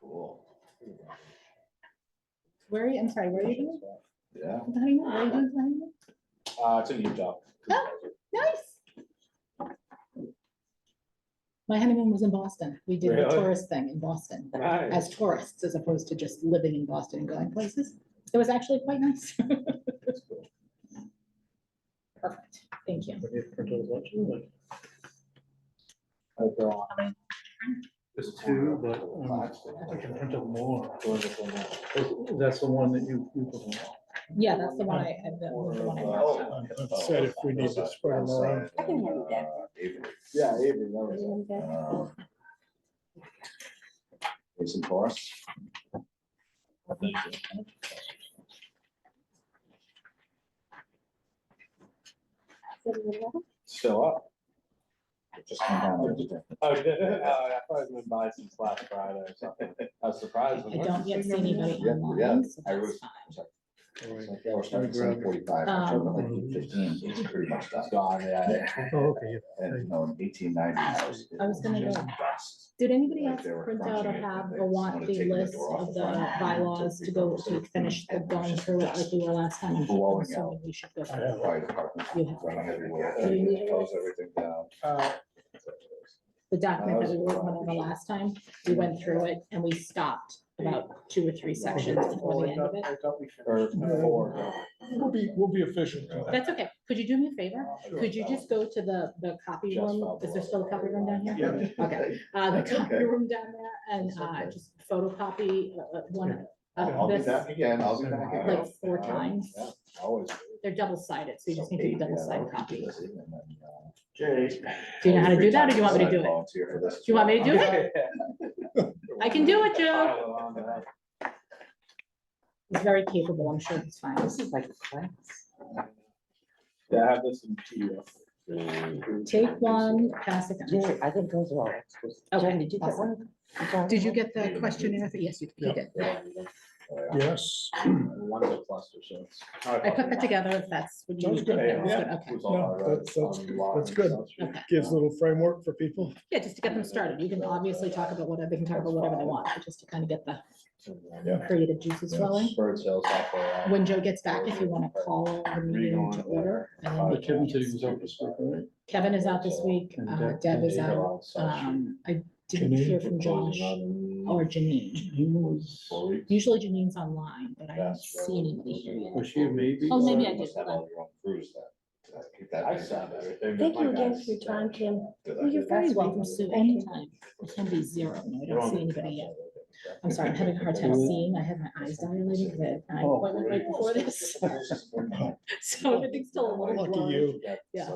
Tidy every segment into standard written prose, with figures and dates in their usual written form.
Cool. Where are you? I'm sorry, where are you doing? Yeah. The honeymoon? Where are you doing the honeymoon? It's in Utah. Oh, nice. My honeymoon was in Boston. We did the Really? tourist thing in Boston Nice. as tourists, as opposed to just living in Boston and going places. It was actually quite nice. That's cool. Perfect. Thank you. There's two, but I can print up more. That's the one that you. Yeah, that's the one I, the one I wrote. Said if we need to spread them around. I can hand that. Yeah, Avery, that was. Some course. Still up. Just come down. Oh, you did? I thought it was been by since last Friday or something. I was surprised. I don't yet see anybody Yeah, online, so I that's was. fine. Yeah, we're starting at 7:45, like 15, it's pretty much done. It's gone, yeah. Oh, okay. And, you know, in 1890. I was gonna go. Dust. Did anybody Like else they were print out or crunching it, have and they or want wanted the to take the list door off of the the front. bylaws to go to finish the going through it like we were last time? I'm Blowing assuming out. we should go I through have it. Fire department You have- running everywhere, Do you need it? close everything down. The document that we went over last time, we went through it and we stopped about 2 or 3 sections before the end of it. Or four. We'll be efficient. That's okay. Could you do me a favor? Could you just go to the copy room? Is there still a copy room down here? Yeah. Okay, the copy room down there and just photocopy one I'll be this back again, I'll be back again. like 4 times. Yeah, always. They're double-sided, so you just need to do double-sided copy. Jay. Do you know how to do that, or do you want me to do it? Volunteer for this. Do you want me to do it? I can do it, Joe. He's very capable, I'm sure it's fine. This is like a class. Yeah, I have this in PDF. Take one, pass it down. Jerry, I think those are all. Okay, Jen, did you get one? Did you get the questionnaire? Yes, you did. Yes. One's a cluster, so it's. I put that together, if that's what you. Sounds good. that was Yeah. Okay, No, that's good. okay. Gives a little framework for people. Yeah, just to get them started. You can obviously talk about whatever, they can talk about whatever they want, but just to kind of get the creative juices flowing. Bird sales software. When Joe gets back, if you want to call the meeting to order. And then we Kevin can, said he was out this week, right? Kevin is out this week, Deb is out. I didn't hear from Josh or Janine. He was, Usually Janine's online, but I don't see anybody here yet. was she a maybe? Oh, maybe I You must did. have all your own crews then. Keep that I busy. saw everything. Thank you again for your time, Kim. Good Well, you're idea. very welcome, Sue, anytime. It can be 0. No, I don't see anybody yet. I'm sorry, I'm having a hard time seeing. I have my eyes dilated because I had an eye appointment right before this. So everything's still a little Lucky blurry. you. Yeah.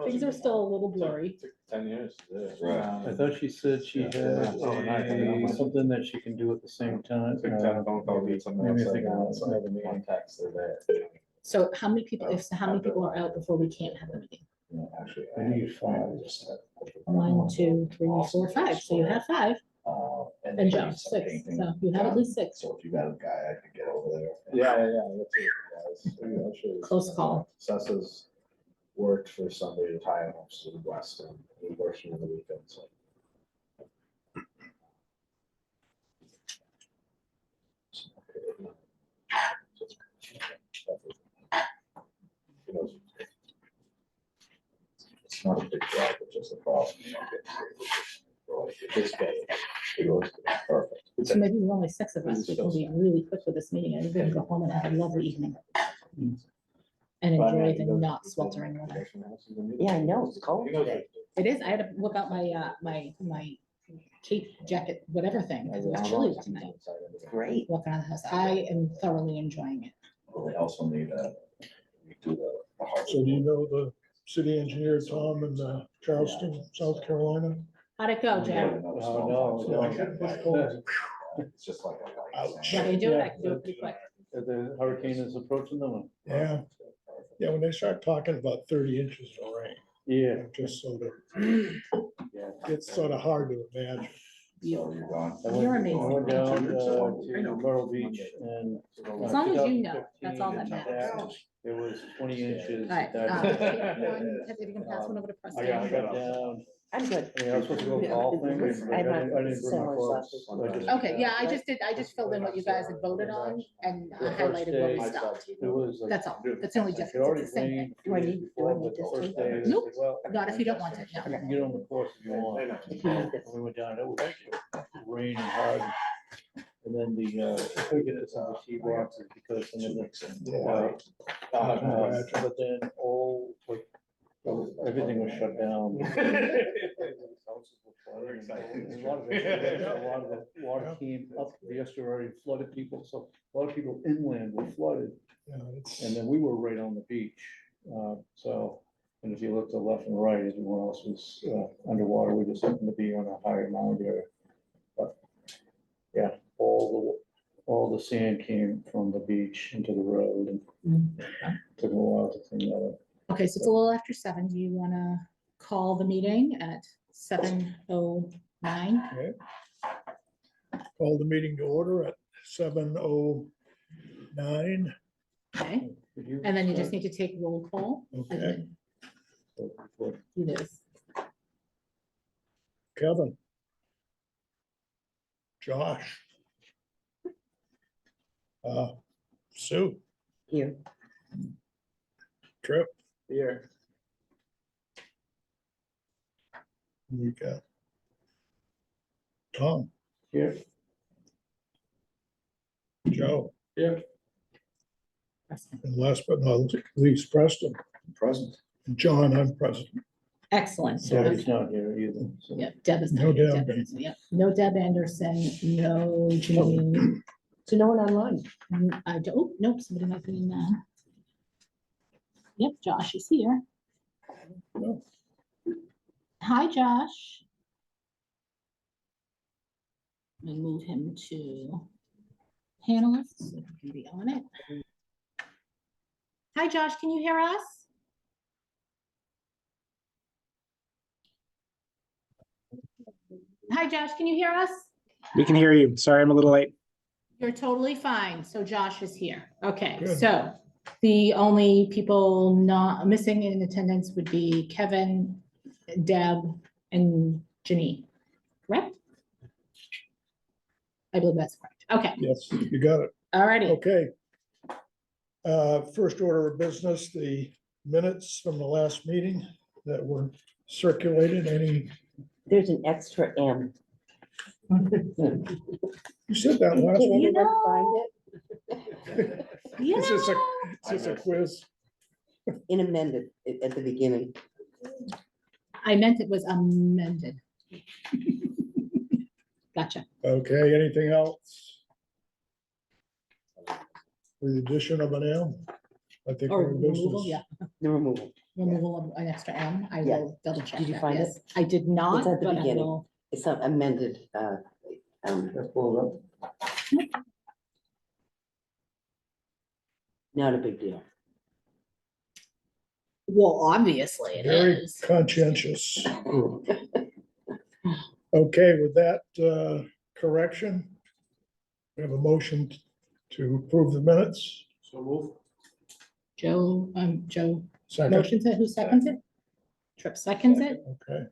Things are still a little blurry. 10 years. Right. I thought she said she had something that she can do at the same time. Maybe Maybe I think of one text or there. So how many people, how many people are out before we can't have the meeting? Actually, I need 5. 1, 2, 3, 4, 5. So you have 5 And and they Joe, need some 6. painting So you have at least 6. So if you got a guy, I could get over there. Yeah. That's it, guys. Actually, Close call. Sessa's worked for somebody to tie homes to the west and he works for the weekend, so. It's not a big job, it's just a problem. You know, This guy. It goes perfect. So maybe we're only 6 of us. We can be really quick with this meeting and then go home and have a lovely evening. And enjoy the not sweltering weather. Yeah, I know, it's cold today. It is. I had to whip out my, my cape jacket, whatever thing, because it was chilly tonight. Great. Walking out of the house. I am thoroughly enjoying it. Well, they also need we do the hard. So do you know the city engineer, Tom, in Charleston, South Carolina? How'd it go, Joe? It's just like a light. Ouch. Yeah, they do it. I can do it pretty quick. The hurricane is approaching them. Yeah, yeah, when they start talking about 30 inches of rain, Yeah. just sort of, it's sort of hard to imagine. So you're gone. You're amazing. I went down to Myrtle Beach and. As long as you know, that's all that matters. It was 20 inches. All right. that- Take one, if you can pass one over to I got Preston. shut down. I'm good. I mean, I was supposed to go to all things, but I didn't bring my Sandwich books. last so I just- Okay, yeah, I just filled in what you guys had voted on and The first highlighted where we day, stopped. It was like. That's all. That's the only It difference. already It's the same thing. rained Do I days need before, this but the first too? day they Nope. said, well, Not if you don't want it, you no. can get on the course if you want. If you need this. We went down, it was raining hard. And then I couldn't get some of the T boxes because some of the. But then everything was shut down. A lot of came up the estuary, flooded people, so a lot of people inland were flooded, Yeah, it's- and then we were right on the beach. So, and if you look to the left and right, everyone else was underwater, we just happened to be on a higher mound area. But, yeah, all the sand came from the beach into the road, and took a while to clean that up. Okay, so it's a little after 7. Do you want to call the meeting at 7:09? Okay. Call the meeting to order at 7:09. Okay, Could you and then you just start? need to take roll call. Okay, Do this. Kevin. Josh. Sue, Here. Trip, Here. we got Tom, Here, Joe, here. and last but not least, Preston. Present. And John, I'm president. Excellent. Debbie's not here either. So. Yeah, Deb is No not here. Deb. Deb is- yeah. No Deb Anderson, no Janine. So no one online? I don't, oh, nope, somebody might be in now. Yep, Josh is here. No. Hi, Josh. Let me move him to panelists, so he can be on it. Hi, Josh, can you hear us? Hi, Josh, can you hear us? We can hear you. Sorry, I'm a little late. You're totally fine. So Josh is here. Okay, Good. so the only people not missing in attendance would be Kevin, Deb, and Janine, correct? I believe that's correct. Okay, Yes, you got it. alrighty. Okay. First order of business, the minutes from the last meeting that were circulated. Any, There's an extra M. you said that last Can week. anyone know- find it? You Is this know, Is this a quiz? In amended at the beginning. I meant it was amended. Gotcha. Okay, anything else? With the addition of an M? I think Or we're in removal, business. yeah, The removal. removal of an extra M. I Yeah. will double check Did you that, find yes. I did not, It's at the but I beginning. will. It's not amended. Let's pull it up. Not a big deal. Well, obviously it Very is. conscientious. Okay, with that correction, we have a motion to approve the minutes. So move. Joe Second, motions it, who seconds it? Tripp seconds it. okay,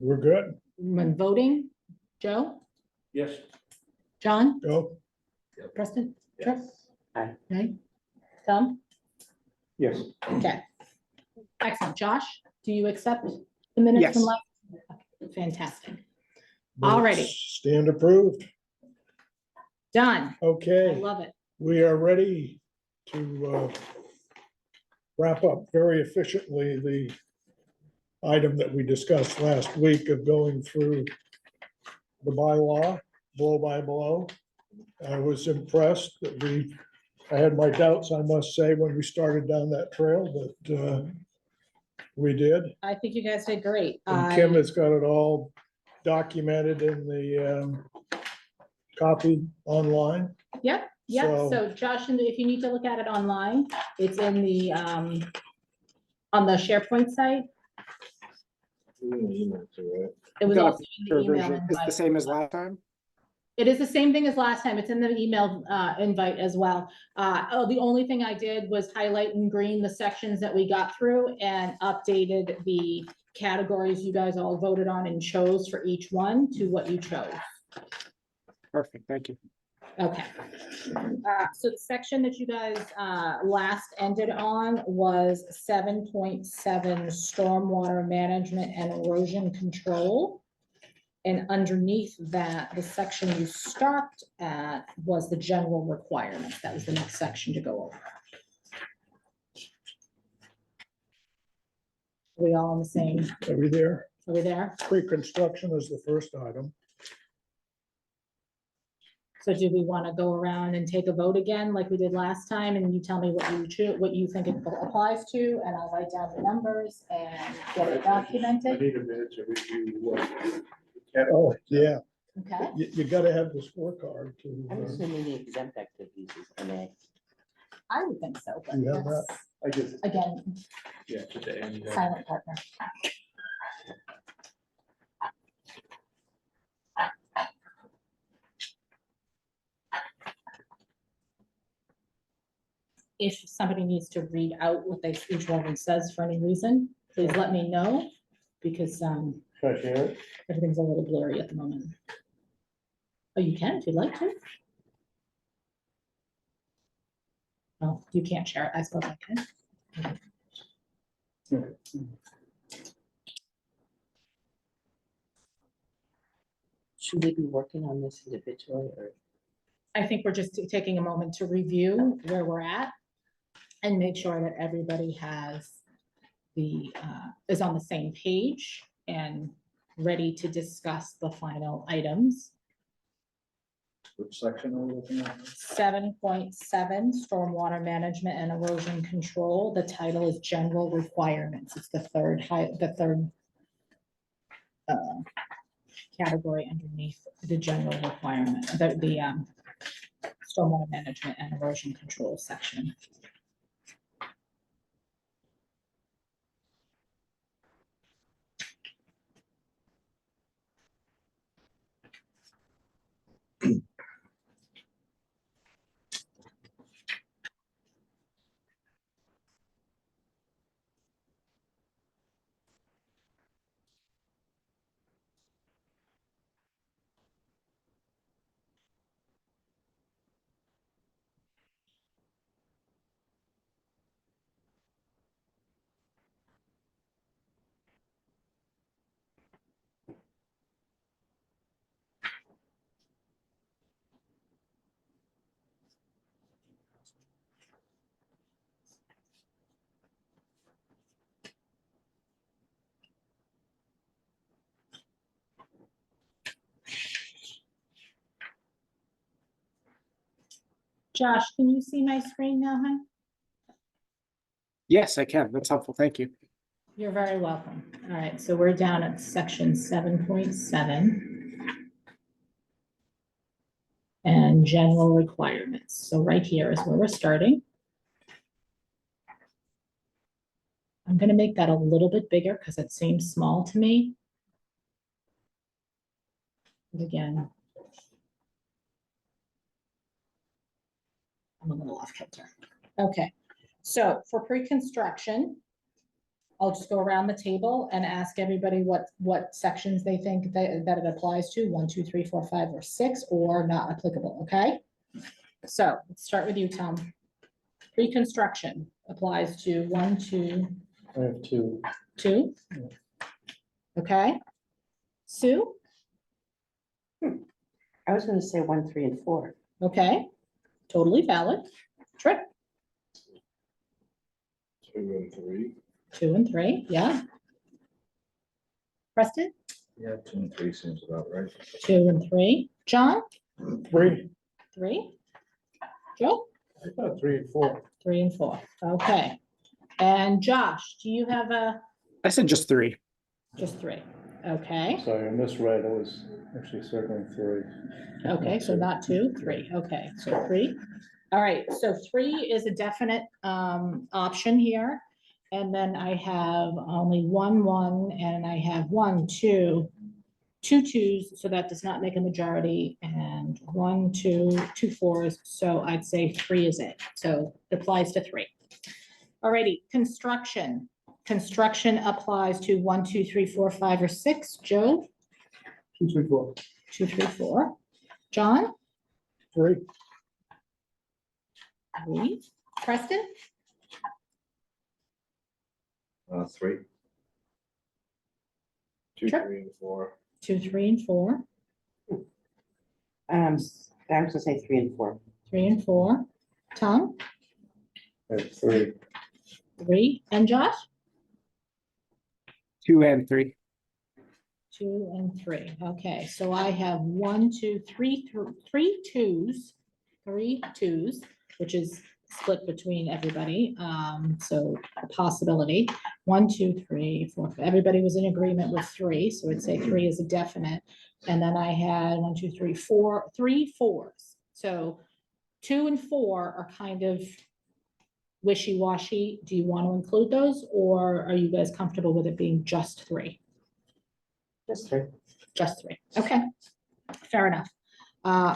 we're good. When voting, Joe, Yes. John, Go. Preston, Tripp? Aye. Right? Tom? Yes. Okay. Excellent. Josh, do you accept the minutes from Yes. last? Fantastic. Alrighty. Stand approved. Done. I Okay, love it. we are ready to wrap up very efficiently the item that we discussed last week of going through the bylaw, blow by blow. I was impressed that I had my doubts, I must say, when we started down that trail, but we did. I think you guys did great. And Kim has got it all documented in the copy online. Yep, yep. So- So Josh, and if you need to look at it online, it's in the, on the SharePoint site. It was Got a also in the email version. It's the invite. same as last time. It is the same thing as last time. It's in the email invite as well. The only thing I did was highlight in green the sections that we got through and updated the categories you guys all voted on and chose for each one to what you chose. Perfect, thank you. Okay. So the section that you guys last ended on was 7.7 stormwater management and erosion control. And underneath that, the section you stopped at was the general requirements. That was the next section to go over. Are we all on the same? Are we there? Are we there? Pre-construction is the first item. So do we want to go around and take a vote again like we did last time? And you tell me what you choose, what you think it applies to, and I'll write down the numbers and get it I documented. need a minute to review what. Oh, yeah, Okay. you gotta have the scorecard I'm to, assuming the exempt activities is NA. I would think so, but You have that's, I just, again, yeah, today. And, silent partner. If somebody needs to read out what they, each one says for any reason, please let me know, because Should I share it? everything's a little blurry at the moment. Oh, you can if you'd like to. Oh, you can't share it. I suppose I can. Should we be working on this individually or? I think we're just taking a moment to review where we're at and make sure that everybody has the, is on the same page and ready to discuss the final items. Which section are we looking at? 7.7 stormwater management and erosion control. The title is general requirements. It's the third category underneath the general requirement, the stormwater management and erosion control section. Josh, can you see my screen now, hon? Yes, I can. That's helpful. Thank you. You're very welcome. All right, so we're down at section 7.7. And general requirements. So right here is where we're starting. I'm gonna make that a little bit bigger because it seems small to me. But again, I'm a little off kilter. Okay, so for pre-construction, I'll just go around the table and ask everybody what sections they think that it applies to, 1, 2, 3, 4, 5, or 6, or not applicable, okay? So let's start with you, Tom. Pre-construction applies to 1, 2, I have two. 2. Okay. Sue, I was gonna say 1, 3, and 4. okay, totally valid. Tripp, 2 and 3. 2 and 3, yeah. Preston, Yeah, 2 and 3 seems about right. 2 and 3. John, 3, 3. Joe, I thought 3 and 4. 3 and 4, okay. And Josh, do you have I said just 3. just 3? Okay, Sorry, I misread. I was actually circling 3. okay, so not 2, 3, okay, so 3. All right, so 3 is a definite option here. And then I have only 1, 1, and I have 1, 2, 2 2s, so that does not make a majority, and 1, 2, 2 4s, so I'd say 3 is it, so it applies to 3. Alrighty, construction. Construction applies to 1, 2, 3, 4, 5, or 6. Joe? 2, 3, 4. 2, 3, 4. John? 3. 3. Preston? 3. 2, Sure. 3, and 4. 2, 3, and 4. I was gonna say 3 and 4. 3 and 4. Tom? At 3. 3. And Josh? 2 and 3. 2 and 3. Okay, so I have 1, 2, 3, 3 twos, 3 twos, which is split between everybody. So a possibility. 1, 2, 3, 4. Everybody was in agreement with 3, so I'd say 3 is a definite. And then I had 1, 2, 3, 4, 3 4s. So 2 and 4 are kind of wishy-washy. Do you want to include those, or are you guys comfortable with it being just 3? Just 3. Just 3. Okay, fair enough.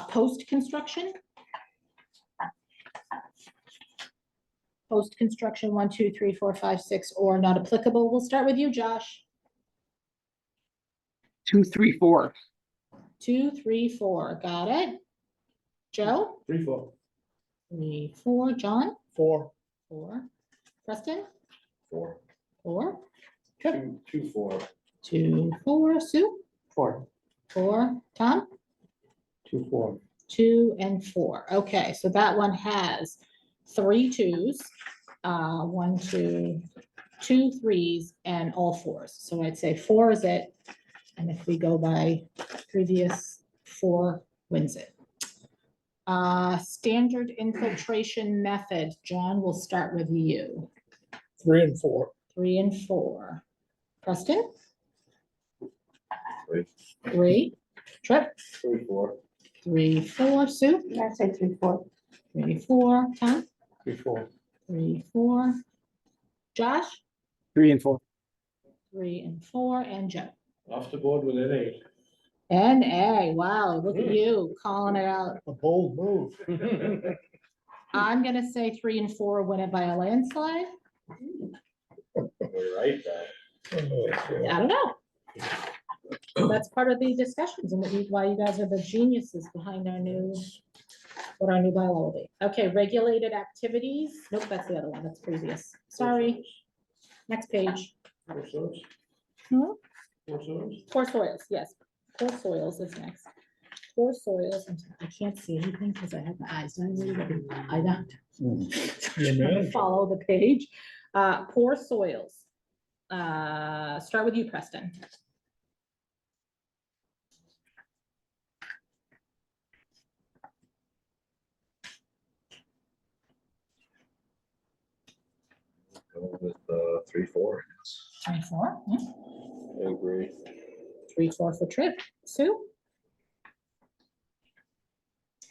Post-construction? Post-construction, 1, 2, 3, 4, 5, 6, or not applicable. We'll start with you, Josh. 2, 3, 4. 2, 3, 4. Got it. Joe? 3, 4. 3, 4. John? 4. 4. Preston? 4. 4. Trip? 2, 4. 2, 4. Sue? 4. 4. Tom? 2, 4. 2 and 4. Okay, so that one has 3 twos, 1, 2, 2 3s, and all 4s. So I'd say 4 is it. And if we go by previous, 4 wins it. Standard infiltration method. John, we'll start with you. 3 and 4. 3 and 4. Preston? 3. 3. Trip? 3, 4. 3, 4. Sue? Yeah, I'd say 3, 4. 3, 4. Tom? 3, 4. 3, 4. Josh? 3 and 4. 3 and 4. And Joe? Off the board with an 8. And A. Wow, look at you calling it out. A bold move. I'm gonna say 3 and 4 win it by a landslide. We're right, though. I don't know. That's part of the discussions and why you guys are the geniuses behind our new, what our new bylaw will be. Okay, regulated activities. Nope, that's the other one. That's previous. Sorry. Next page. Four soils? Hmm? Four soils? Poor soils, yes. Poor soils is next. Poor soils. I can't see anything because I have my eyes down. I don't. Your manager. Follow the page. Poor soils. Start with you, Preston. Go with 3, 4. 3, 4. I agree. 3, 4 for Trip. Sue?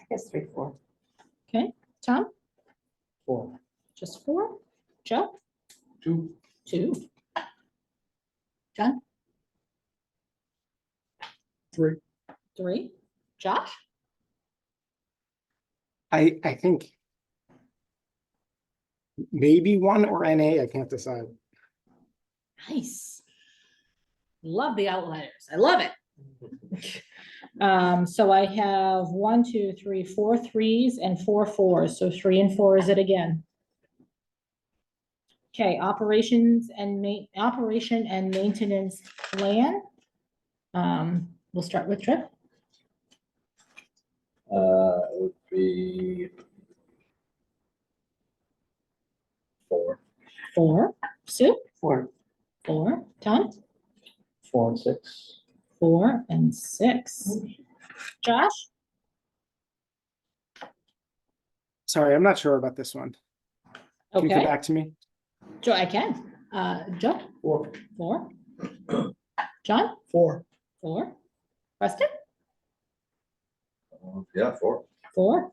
I guess 3, 4. Tom? 4. Just 4. Joe? 2. 2. John? 3. 3. Josh? I think maybe 1 or NA. I can't decide. Nice. Love the outliers. I love it. So I have 1, 2, 3, 4 3s and 4 4s. So 3 and 4 is it again. Okay, operation and maintenance plan. We'll start with Trip. It would be 4. 4. Sue? 4. 4. Tom? 4 and 6. 4 and 6. Josh? Sorry, I'm not sure about this one. Can you come Okay, back to me? Joe, I can. Joe? 4. 4. John? 4. 4. Preston? Yeah, 4. 4.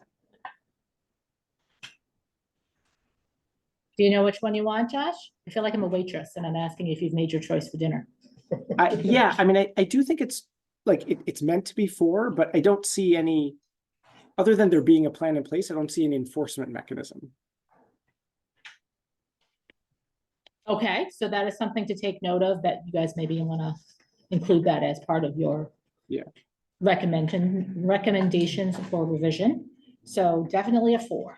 Do you know which one you want, Josh? I feel like I'm a waitress and I'm asking if you've made your choice for dinner. Yeah, I mean, I do think it's like, it's meant to be 4, but I don't see any, other than there being a plan in place, I don't see an enforcement mechanism. Okay, so that is something to take note of, that you guys maybe wanna include that as part of your Yeah. recommendations for revision. So definitely a 4.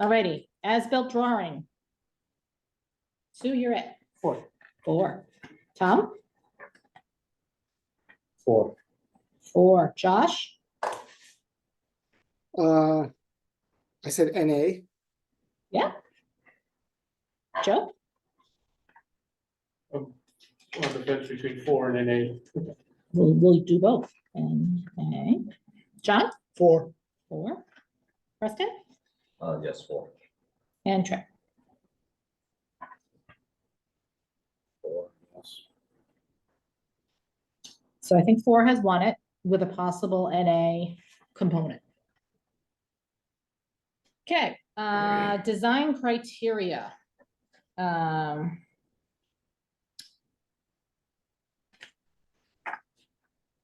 Alrighty, as-built drawing. Sue, you're at 4. 4. Tom? 4. 4. Josh? I said NA. Yeah. Joe? On the fence between 4 and NA. We'll do both. And, okay. John? 4. 4. Preston? Yes, 4. And Trip? 4, yes. So I think 4 has won it with a possible NA component. Okay, design criteria.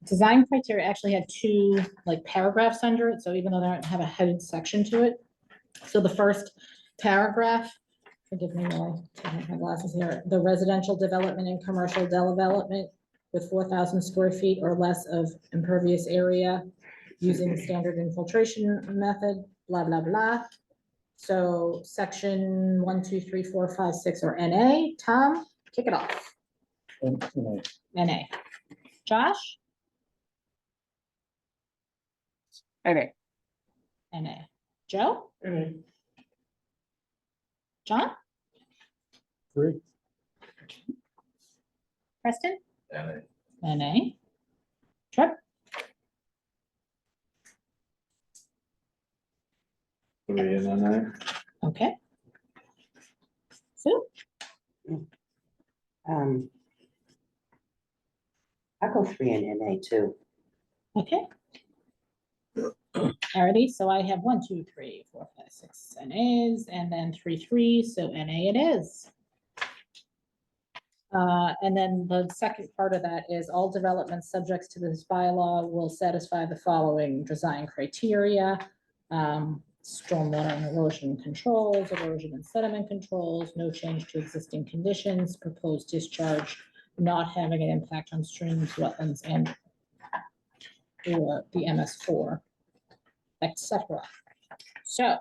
Design criteria actually had 2 like paragraphs under it, so even though they don't have a headed section to it. So the first paragraph, forgive me while I have my glasses here, the residential development and commercial development with 4,000 square feet or less of impervious area using standard infiltration method, blah, blah, blah. So section 1, 2, 3, 4, 5, 6 or NA. Tom, kick it off. NA. Josh? NA. NA. Joe? John? 3. Preston? NA. NA. Trip? 3 and NA. Okay. Sue? I'll go 3 and NA too. Okay. Alrighty, so I have 1, 2, 3, 4, 5, 6 NAs and then 3, 3, so NA it is. And then the second part of that is all developments subjects to this bylaw will satisfy the following design criteria. Stormwater and erosion controls, erosion and sediment controls, no change to existing conditions, proposed discharge not having an impact on streams, wetlands, and or the MS4, etc. So,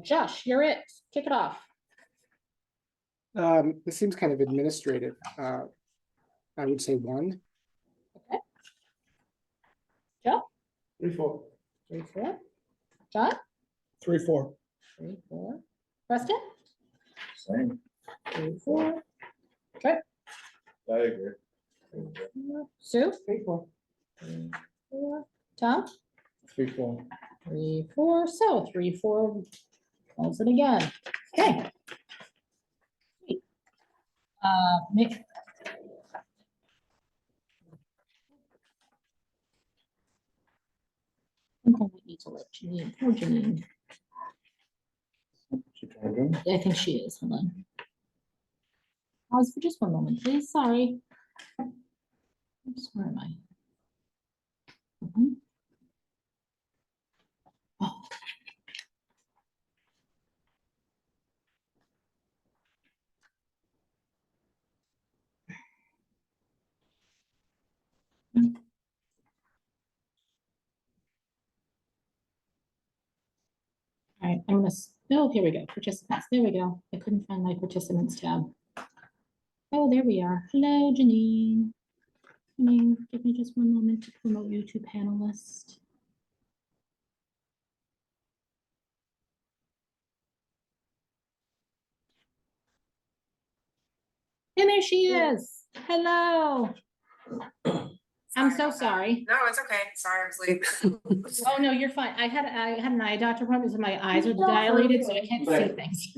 Josh, you're it. Kick it off. This seems kind of administrative. I would say 1. Okay. Joe? 3, 4. 3, 4. John? 3, 4. 3, 4. Preston? Same. 3, 4. Okay. I agree. Sue? 3, 4. 3, 4. Tom? 3, 4. 3, 4. So 3, 4. Calls it again. Okay. Mick. I think I might need to let Janine, poor Janine. I think she is. Hold on. Pause for just one moment, please. Sorry. Oops, where am I? Oh. All right, I'm gonna, oh, here we go, participants, there we go. I couldn't find my participants tab. Oh, there we are. Hello, Janine. Janine, give me just one moment to promote you to panelist. And there she is. Hello. I'm so sorry. No, it's okay. Sorry, I was late. Oh, no, you're fine. I had an eye doctor appointment, so my eyes are dilated, so I can't see things.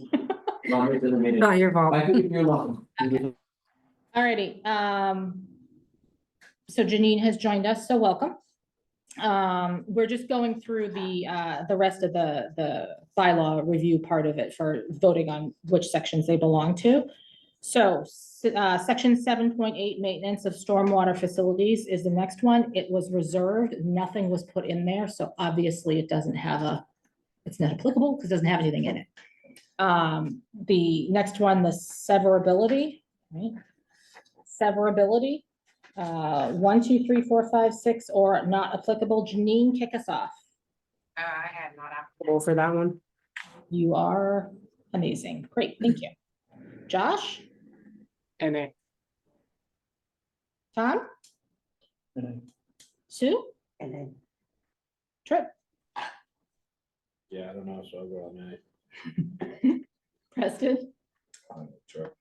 Not your fault. Alrighty, so Janine has joined us, so welcome. We're just going through the rest of the bylaw review part of it for voting on which sections they belong to. So, section 7.8, maintenance of stormwater facilities is the next one. It was reserved, nothing was put in there, so obviously it doesn't have it's not applicable because it doesn't have anything in it. The next one, the severability, right? Severability, 1, 2, 3, 4, 5, 6, or not applicable. Janine, kick us off. I had not applicable for that one. You are amazing. Great, thank you. Josh, NA. Tom, Sue, And then Trip, Yeah, I don't know, so I'll go on that. Preston, Sure.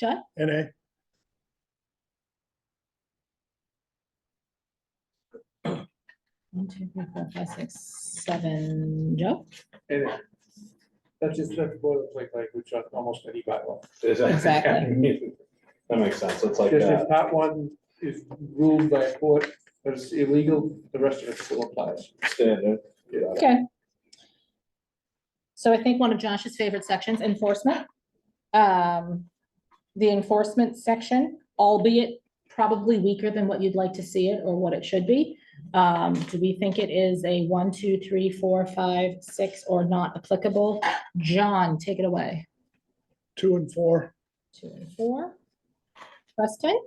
John, NA, 1, 2, 3, 4, 5, 6, 7, Joe. And that's just, that's boilerplate language on almost any bylaw. Exactly. That makes sense, it's like Just if that. part one is ruled by a court, but it's illegal, the rest of it still applies. Standard. Yeah. Okay. So I think one of Josh's favorite sections, enforcement. The enforcement section, albeit probably weaker than what you'd like to see it or what it should be. Do we think it is a 1, 2, 3, 4, 5, 6, or not applicable? John, take it away. 2 and 4. 2 and 4. Preston,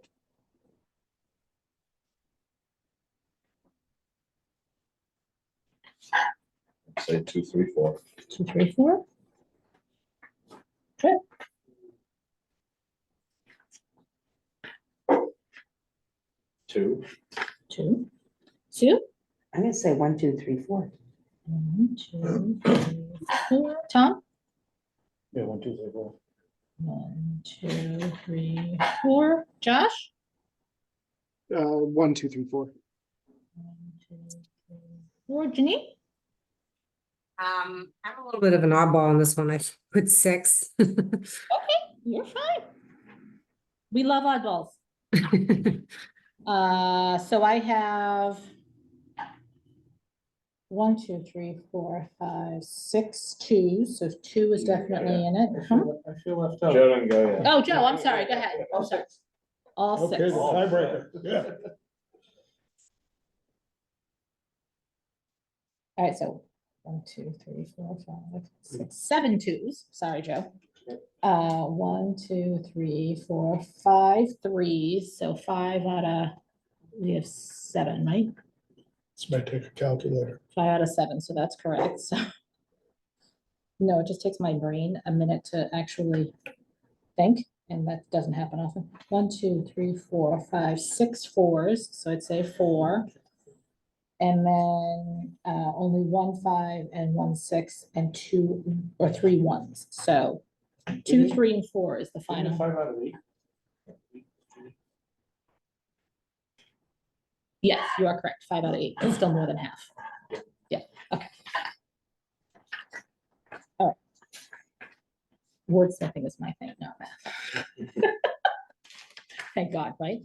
Say 2, 3, 4. 2, 3, 4. Trip, 2. 2. Sue, I'm gonna say 1, 2, 3, 4. 1, 2, 3, 4. Tom, Yeah, 1, 2, 3, 4. 1, 2, 3, 4. Josh, 1, 2, 3, 4. 1, 2, 3, 4. Janine, I'm a little bit of an oddball on this one. I put 6. you're fine. We love oddballs. So I have 1, 2, 3, 4, 5, 6 twos, so 2 is definitely in it. I feel left out. Joe didn't go yet. Oh, Joe, I'm sorry, go ahead. I'm sorry. All Okay, 6. the tiebreaker, yeah. All right, so 1, 2, 3, 4, 5, 6, 7 twos. Sorry, Joe. 1, 2, 3, 4, 5 threes. So 5 out of, we have 7, right? This might take a calculator. 5 out of 7, so that's correct. So no, it just takes my brain a minute to actually think, and that doesn't happen often. 1, 2, 3, 4, 5, 6 fours. So I'd say 4. And then only 1 5 and 1 6 and 2 or 3 1s. So 2, 3, and 4 is the final. 5 out of 8. Yes, you are correct. 5 out of 8. It's still more than half. Yeah. Okay. All right. Wordsmithing is my thing, not math. Thank God, right?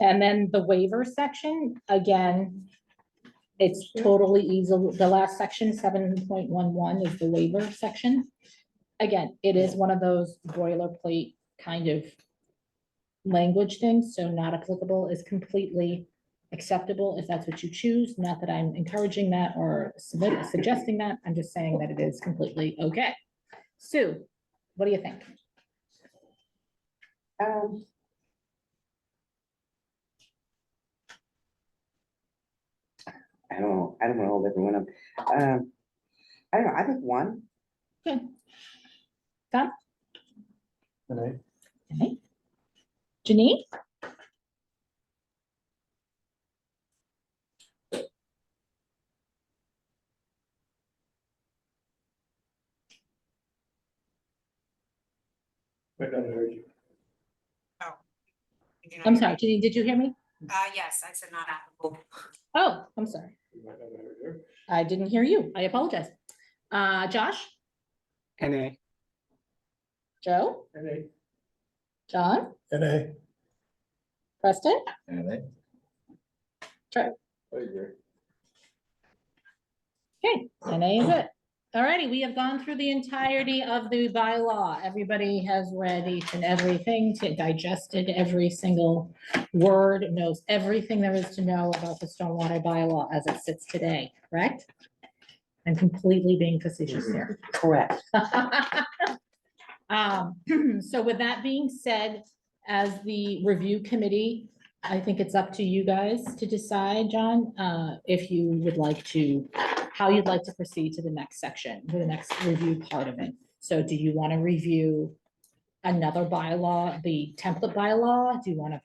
And then the waiver section, again, it's totally easy. The last section, 7.11, is the waiver section. Again, it is one of those boilerplate kind of language things, so not applicable is completely acceptable if that's what you choose. Not that I'm encouraging that or suggesting that. I'm just saying that it is completely okay. Sue, what do you think? I don't want to hold everyone up. I don't know, I think 1. Good. Tom? And Okay. Janine? I might not have heard you. Oh. I'm sorry, Janine, did you hear me? Yes, I said not applicable. Oh, I'm sorry. You might not have heard her. I didn't hear you. I apologize. Josh? NA. Joe? And 8. John? NA, Preston? And they, Trip? I agree. Okay, NA is it. Alrighty, we have gone through the entirety of the bylaw. Everybody has read each and everything, digested every single word, knows everything there is to know about the stormwater bylaw as it sits today, correct? I'm completely being facetious here. Correct. So with that being said, as the review committee, I think it's up to you guys to decide, John, if you would like to, how you'd like to proceed to the next section, to the next review part of it. So do you want to review another bylaw, the template bylaw? Do you want to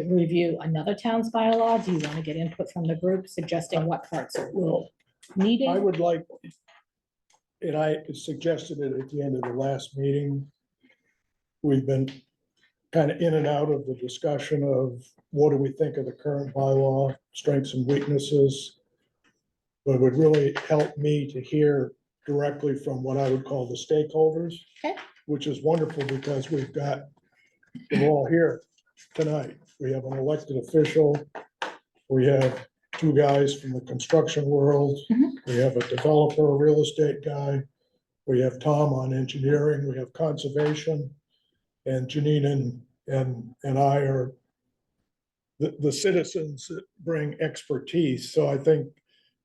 review another town's bylaw? Do you want to get input from the group suggesting what parts will need I it? would like, and I suggested it at the end of the last meeting. We've been kind of in and out of the discussion of what do we think of the current bylaw, strengths and weaknesses. But it would really help me to hear directly from what I would call the stakeholders. Okay. Which is wonderful because we're all here tonight. We have an elected official. We have two guys from the construction world. We have a developer, a real estate guy. We have Tom on engineering. We have conservation. And Janine and I are the citizens that bring expertise. So I think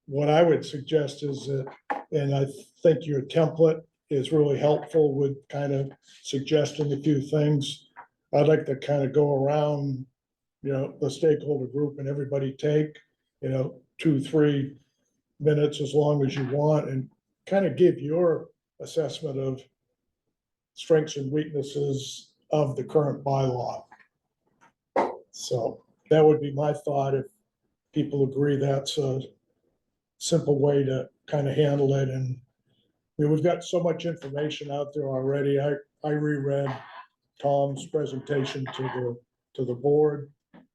what I would suggest is that, and I think your template is really helpful with kind of suggesting a few things. I'd like to kind of go around, the stakeholder group and everybody take, 2-3 minutes as long as you want and kind of give your assessment of strengths and weaknesses of the current bylaw. So that would be my thought. If people agree, that's a simple way to kind of handle it. And we've got so much information out there already. I reread Tom's presentation to the board.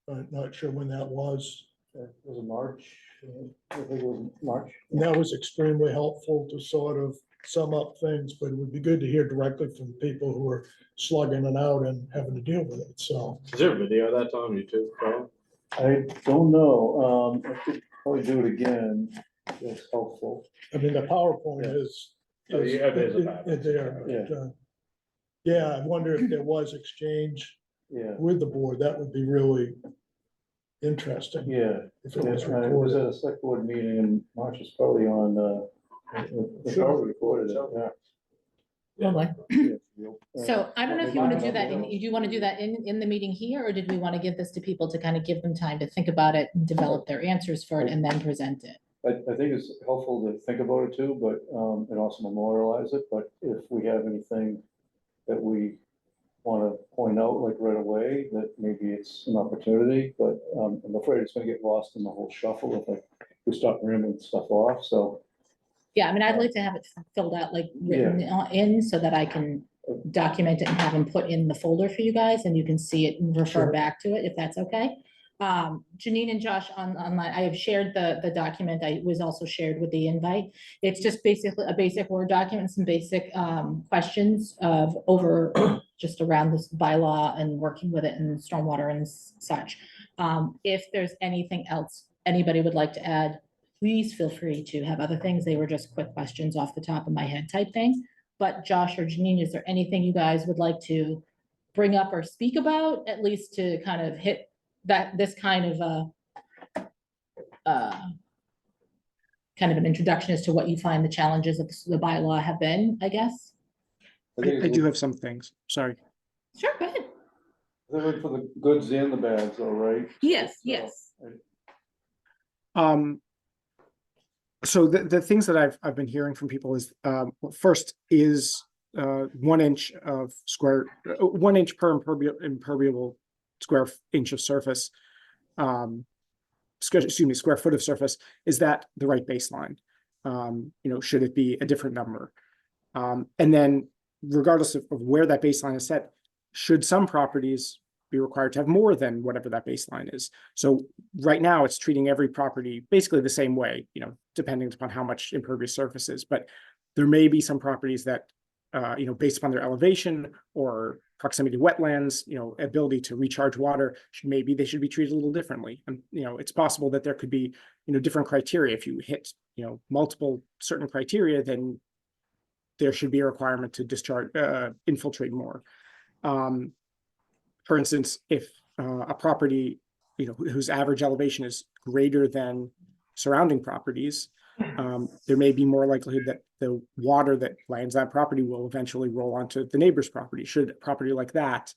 I'm not sure when that was. Was it March? I think it was March. And that was extremely helpful to sort of sum up things, but it would be good to hear directly from people who are slugging it out and having to deal with it. So. Is there a video of that, Tom, YouTube? I don't know. I could probably do it again. It's helpful. I mean, the PowerPoint is. Oh, yeah, there's a PowerPoint. There, Yeah. but, yeah, I wonder if there was exchange Yeah. with the board. That would be really interesting. Yeah. If it was I was recorded. at a select board meeting in March. It's probably on, it's probably recorded, yeah. Lovely. Yeah. So I don't know if you want to do that, do you want to do that in the meeting here, or did we want to give this to people to kind of give them time to think about it and develop their answers for it and then present it? I think it's helpful to think about it too, but, and also memorialize it, but if we have anything that we want to point out like right away, that maybe it's an opportunity, but, I'm afraid it's gonna get lost in the whole shuffle if we start ramming stuff off, so. Yeah, I mean, I'd like to have it filled out, like written in so that I can document it and have them put in the folder for you guys and you can see it and refer Sure. back to it if that's okay. Janine and Josh online, I have shared the document. I was also shared with the invite. It's just basically a basic Word document, some basic questions of over just around this bylaw and working with it and stormwater and such. If there's anything else anybody would like to add, please feel free to have other things. They were just quick questions off the top of my head type thing. But Josh or Janine, is there anything you guys would like to bring up or speak about, at least to kind of hit this kind of an introduction as to what you find the challenges of the bylaw have been, I guess? I do have some things, sorry. Sure, go ahead. They're in for the goods and the bads, all right? Yes, So, yes. So the things that I've been hearing from people is, well, first is 1 inch of square, 1 inch per impermeable square inch of surface, square foot of surface. Is that the right baseline? Should it be a different number? And then regardless of where that baseline is set, should some properties be required to have more than whatever that baseline is? So right now it's treating every property basically the same way, depending upon how much impervious surface is, but there may be some properties that, based upon their elevation or proximity to wetlands, ability to recharge water, maybe they should be treated a little differently. And, it's possible that there could be, different criteria. If you hit, multiple certain criteria, then there should be a requirement to discharge, infiltrate more. For instance, if a property, whose average elevation is greater than surrounding properties, there may be more likelihood that the water that lands that property will eventually roll onto the neighbor's property. Should a property like that,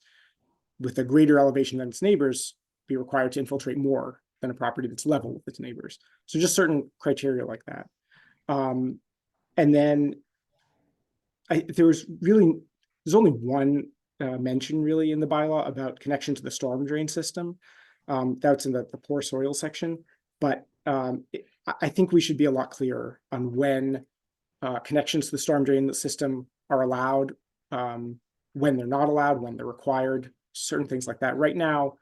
with a greater elevation than its neighbors, be required to infiltrate more than a property that's level with its neighbors? So just certain criteria like that. And then there's only one mention really in the bylaw about connection to the storm drain system. That's in the poor soil section, but I think we should be a lot clearer on when connections to the storm drain system are allowed, when they're not allowed, when they're required, certain things like that. Right now,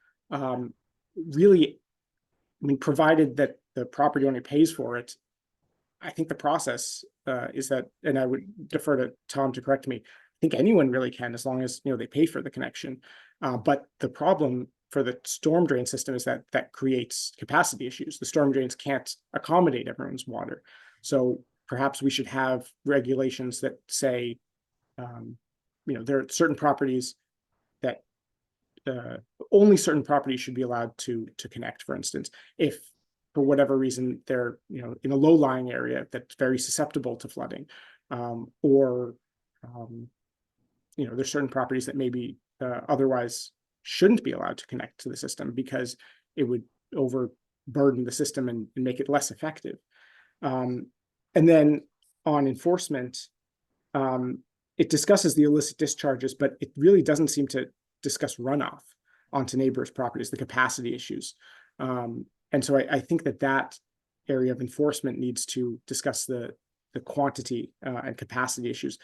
really, I mean, provided that the property owner pays for it, I think the process is that, and I would defer to Tom to correct me, I think anyone really can, as long as, they pay for the connection. But the problem for the storm drain system is that creates capacity issues. The storm drains can't accommodate everyone's water. So perhaps we should have regulations that say, there are certain properties that only certain properties should be allowed to connect. For instance, if for whatever reason they're in a low-lying area that's very susceptible to flooding, or there's certain properties that maybe otherwise shouldn't be allowed to connect to the system because it would overburden the system and make it less effective. And then on enforcement, it discusses the illicit discharges, but it really doesn't seem to discuss runoff onto neighbors' properties, the capacity issues. And so I think that area of enforcement needs to discuss the quantity and capacity issues,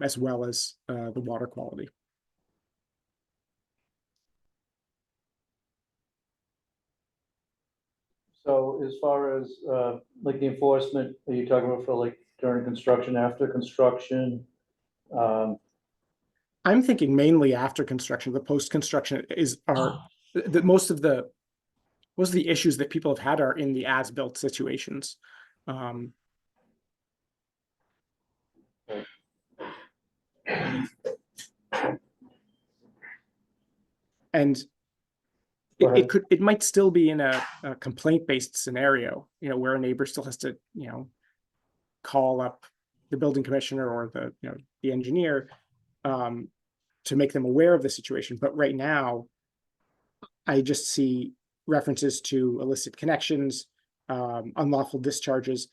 as well as the water quality. So as far as like the enforcement, are you talking about for like during construction, after construction? I'm thinking mainly after construction. The post-construction most of the issues that people have had are in the as-built situations. And it might still be in a complaint-based scenario, where a neighbor still has to, call up the building commissioner or the engineer to make them aware of the situation. But right now, I just see references to illicit connections, unlawful discharges.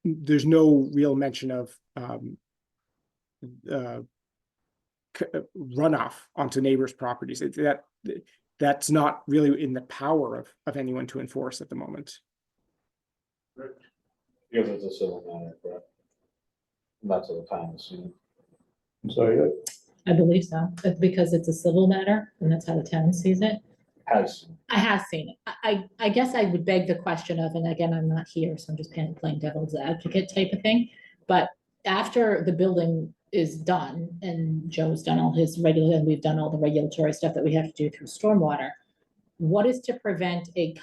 There's no real mention of runoff onto neighbors' properties. That's not really in the power of anyone to enforce at the moment. Because it's a civil matter, correct? That's what the time is. I'm sorry. I believe so. It's because it's a civil matter and that's how the town sees it. I have seen it. I guess I would beg the question of, and again, I'm not here, so I'm just playing devil's advocate type of thing. But after the building is done and Joe's done all his and we've done all the regulatory stuff that we have to do through stormwater, what is to prevent a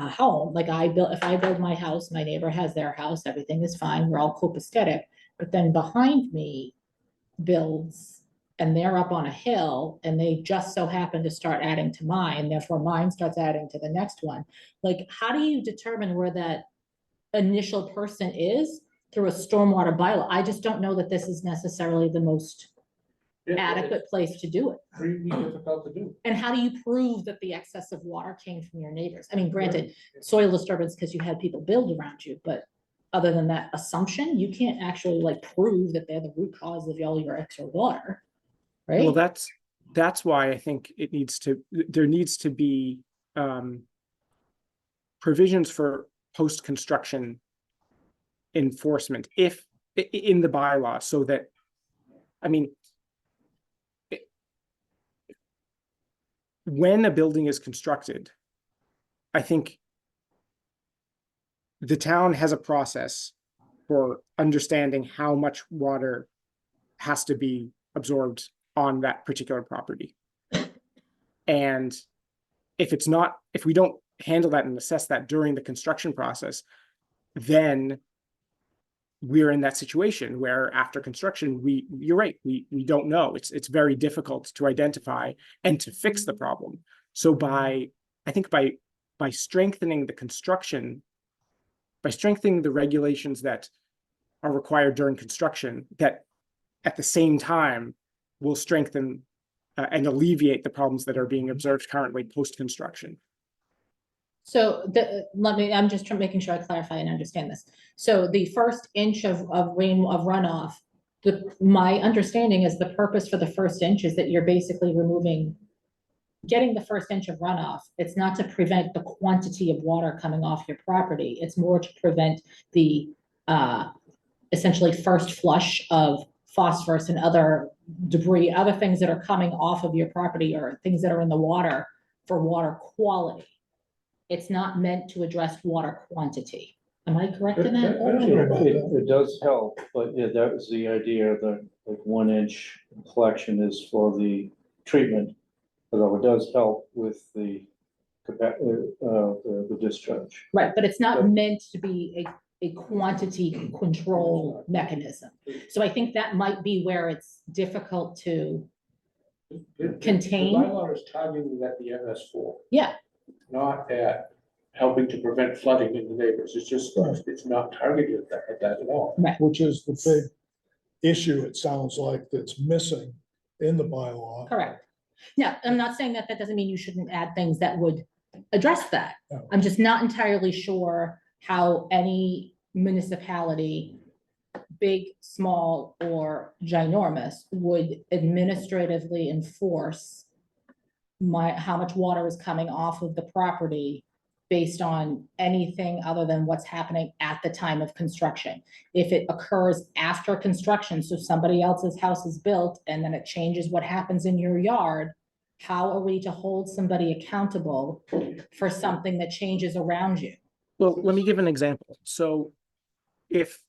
home, like if I build my house, my neighbor has their house, everything is fine, we're all copacetic, but then behind me builds and they're up on a hill and they just so happen to start adding to mine, therefore mine starts adding to the next one. Like, how do you determine where that initial person is through a stormwater bylaw? I just don't know that this is necessarily the most adequate place to do it. Pretty difficult to do. And how do you prove that the excess of water came from your neighbors? I mean, granted, soil disturbance because you had people build around you, but other than that assumption, you can't actually like prove that they're the root cause of all your extra water, right? Well, that's why I think there needs to be provisions for post-construction enforcement in the bylaw, so that, I mean, when a building is constructed, I think the town has a process for understanding how much water has to be absorbed on that particular property. And if we don't handle that and assess that during the construction process, then we're in that situation where after construction, you're right, we don't know. It's very difficult to identify and to fix the problem. So I think by strengthening the construction, by strengthening the regulations that are required during construction, that at the same time will strengthen and alleviate the problems that are being observed currently post-construction. So I'm just making sure I clarify and understand this. So the first inch of runoff, my understanding is the purpose for the first inch is that you're basically getting the first inch of runoff. It's not to prevent the quantity of water coming off your property. It's more to prevent the essentially first flush of phosphorus and other debris, other things that are coming off of your property or things that are in the water for water quality. It's not meant to address water quantity. Am I correct in that? It does help, but yeah, that was the idea, that like 1 inch collection is for the treatment. Although it does help with the discharge. Right, but it's not meant to be a quantity control mechanism. So I think that might be where it's difficult to contain. The bylaw is targeted at the MS4. Yeah. Not at helping to prevent flooding in the neighbors. It's just, Right. it's not targeted at that at all. Right. Which is the big issue, it sounds like, that's missing in the bylaw. Correct. Yeah, I'm not saying that doesn't mean you shouldn't add things that would address that. No. I'm just not entirely sure how any municipality, big, small, or ginormous, would administratively enforce how much water is coming off of the property based on anything other than what's happening at the time of construction. If it occurs after construction, so somebody else's house is built and then it changes what happens in your yard, how are we to hold somebody accountable for something that changes around you? Well, let me give an example. So if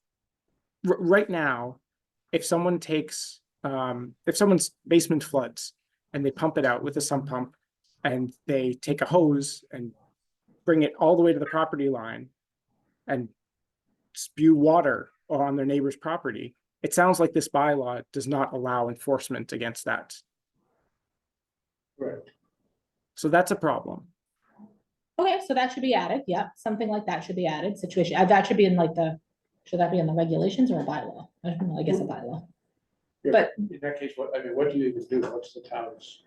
right now, if someone takes, if someone's basement floods and they pump it out with a sump pump and they take a hose and bring it all the way to the property line and spew water on their neighbor's property, it sounds like this bylaw does not allow enforcement against that. Right. So that's a problem. Okay, so that should be added. Yeah, something like that should be added. Situation, that should be in like should that be in the regulations or a bylaw? I don't know, I guess a bylaw. But in that case, what do you even do? What's the town's,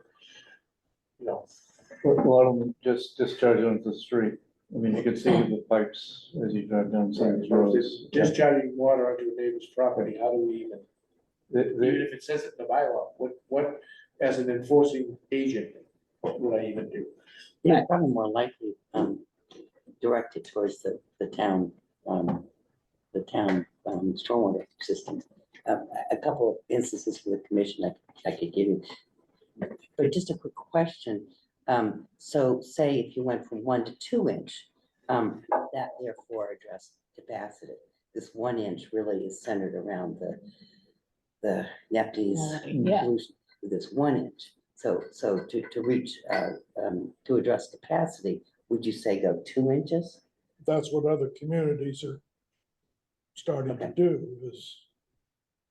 A lot of them just discharge onto the street. I mean, you can see the pipes as you drive down some of these roads. discharging water onto a neighbor's property, how do we even, They- even if it says it in the bylaw, what, as an enforcing agent, what would I even do? You're probably more likely directed towards the town stormwater system. A couple of instances for the commission I could give you. But just a quick question. So say if you went from 1 to 2 inch, that therefore addressed capacity. This 1 inch really is centered around the Neptys Yeah. solution with this 1 inch. So to reach, to address capacity, would you say go 2 inches? That's what other communities are starting to do, is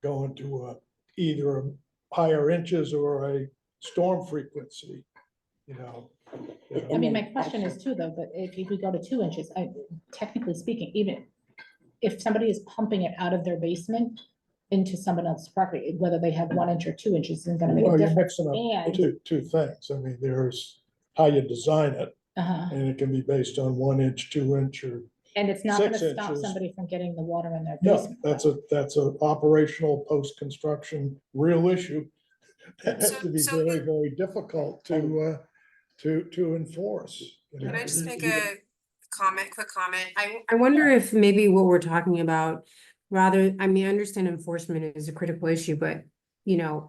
going to either a higher inches or a storm frequency, you know. I mean, my question is too, though, but if we go to 2 inches, technically speaking, even if somebody is pumping it out of their basement into someone else's property, whether they have 1 inch or 2 inches isn't gonna make a Well, you're difference. mixing up And, two things. I mean, there's how you design it, and it can be based on 1 inch, 2 inch, or and it's not gonna 6 stop inches. somebody from getting the water in their no, basement. that's a operational post-construction real issue. That has to be So- very, very difficult to enforce. you Can know. I just make a quick comment? I wonder if maybe what we're talking about, rather, I mean, I understand enforcement is a critical issue, but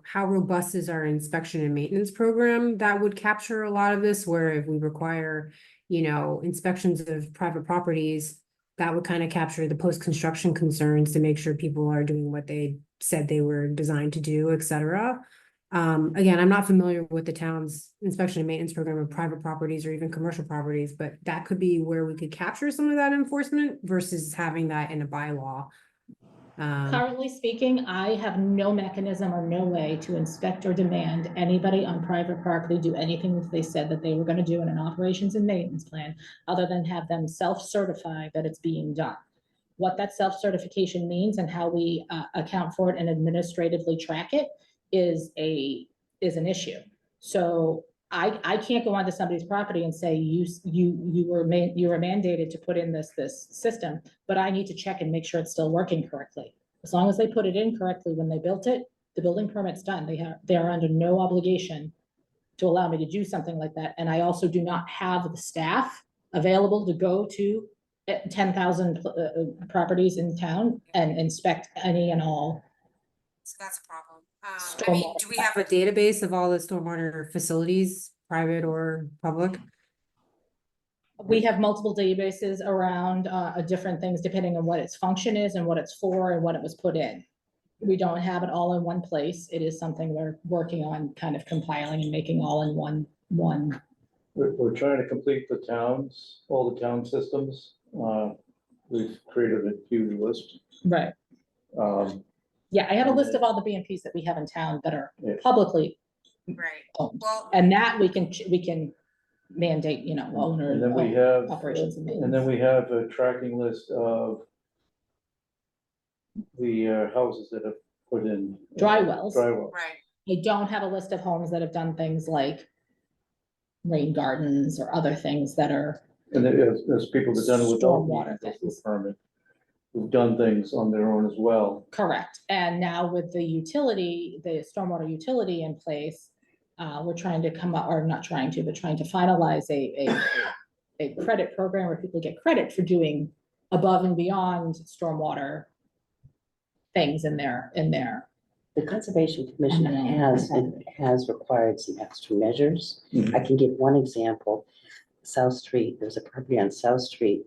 how robust is our inspection and maintenance program that would capture a lot of this, where if we require, inspections of private properties, that would kind of capture the post-construction concerns to make sure people are doing what they said they were designed to do, et cetera. Again, I'm not familiar with the town's inspection and maintenance program of private properties or even commercial properties, but that could be where we could capture some of that enforcement versus having that in a bylaw. Currently speaking, I have no mechanism or no way to inspect or demand anybody on private property do anything that they said that they were gonna do in an operations and maintenance plan, other than have them self-certify that it's being done. What that self-certification means and how we account for it and administratively track it is an issue. So I can't go onto somebody's property and say, you were mandated to put in this system, but I need to check and make sure it's still working correctly. As long as they put it in correctly when they built it, the building permit's done. They are under no obligation to allow me to do something like that. And I also do not have the staff available to go to 10,000 properties in town and inspect any and all. So that's a problem. I mean, do we have a database of all the stormwater facilities, private or public? We have multiple databases around different things depending on what its function is and what it's for and what it was put in. We don't have it all in one place. It is something we're working on kind of compiling and making all in one. We're trying to complete the towns, all the town systems. We've created a huge list. Right. Yeah, I have a list of all the BMPs that we have in town that are publicly Right. owned. Well, And that we can mandate, owner. And then we have, operations and and then we have a tracking list of the houses that have put in. Dry wells. Dry wells. right. I don't have a list of homes that have done things like rain gardens or other things that are, And there's people that done it without Stormwater needing a things. permit, who've done things on their own as well. correct. And now with the utility, the stormwater utility in place, we're trying to come up, or not trying to, but trying to finalize a credit program where people get credit for doing above and beyond stormwater things in their. The Conservation Commission has required some extra measures. Mhm. I can give one example. South Street, there's a property on South Street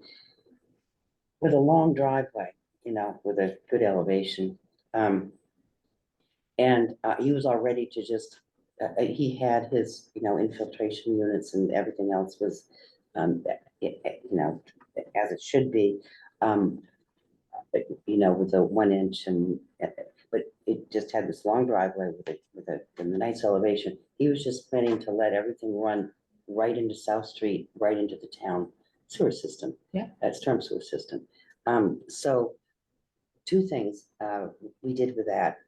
with a long driveway, with a good elevation. And he was all ready to just, he had his, infiltration units and everything else was, as it should be. With the 1 inch but it just had this long driveway with a nice elevation. He was just planning to let everything run right into South Street, right into the town sewer system. Yeah. Storm sewer system. So 2 things we did with that.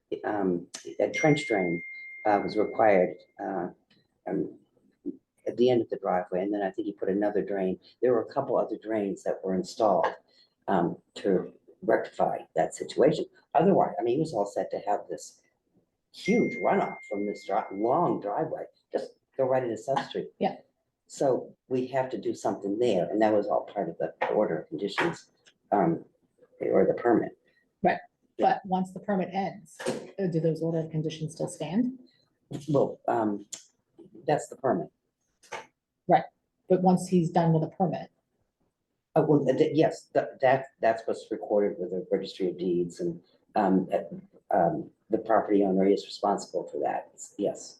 A trench drain was required at the end of the driveway, and then I think he put another drain. There were a couple other drains that were installed to rectify that situation. Otherwise, he was all set to have this huge runoff from this long driveway, just go right into South Street. Yeah. So we have to do something there, and that was all part of the order of conditions, or the permit. But once the permit ends, do those order of conditions still stand? Well, that's the permit. But once he's done with a permit, Well, yes, that's what's recorded with the registry of deeds, and the property owner is responsible for that. Yes.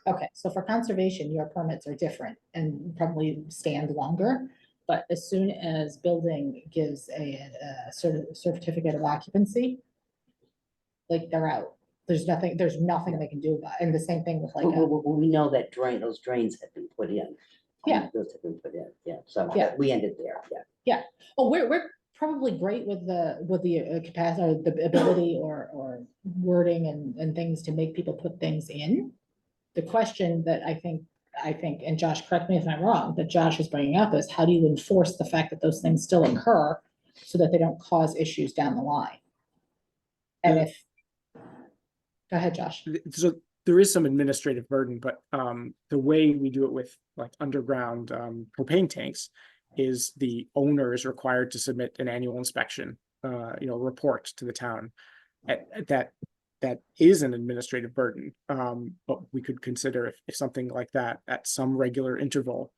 okay, so for conservation, your permits are different and probably stand longer. But as soon as building gives a certificate of occupancy, like they're out. There's nothing they can do about it. And the same thing with like, We know that those drains have been put in. Yeah. Those have been put in, yeah, so Yeah. we ended there, yeah. oh, we're probably great with the capacity, or the ability or wording and things to make people put things in. The question that I think, and Josh, correct me if I'm wrong, that Josh is bringing up is how do you enforce the fact that those things still occur so that they don't cause issues down the line? And go ahead, Josh. So there is some administrative burden, but the way we do it with like underground propane tanks is the owner is required to submit an annual inspection, report to the town. That is an administrative burden, but we could consider if something like that at some regular interval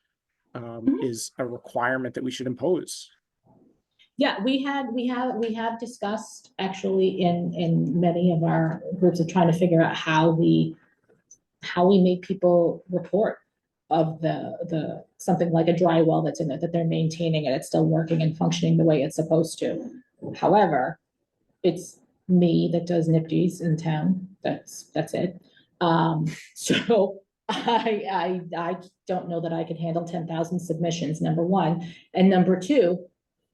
is a requirement that we should impose. Yeah, we have discussed actually in many of our groups of trying to figure out how we make people report of the something like a dry well that's in it, that they're maintaining it, it's still working and functioning the way it's supposed to. However, it's me that does NIPD's in town. That's it. So I don't know that I can handle 10,000 submissions, number one. And number two,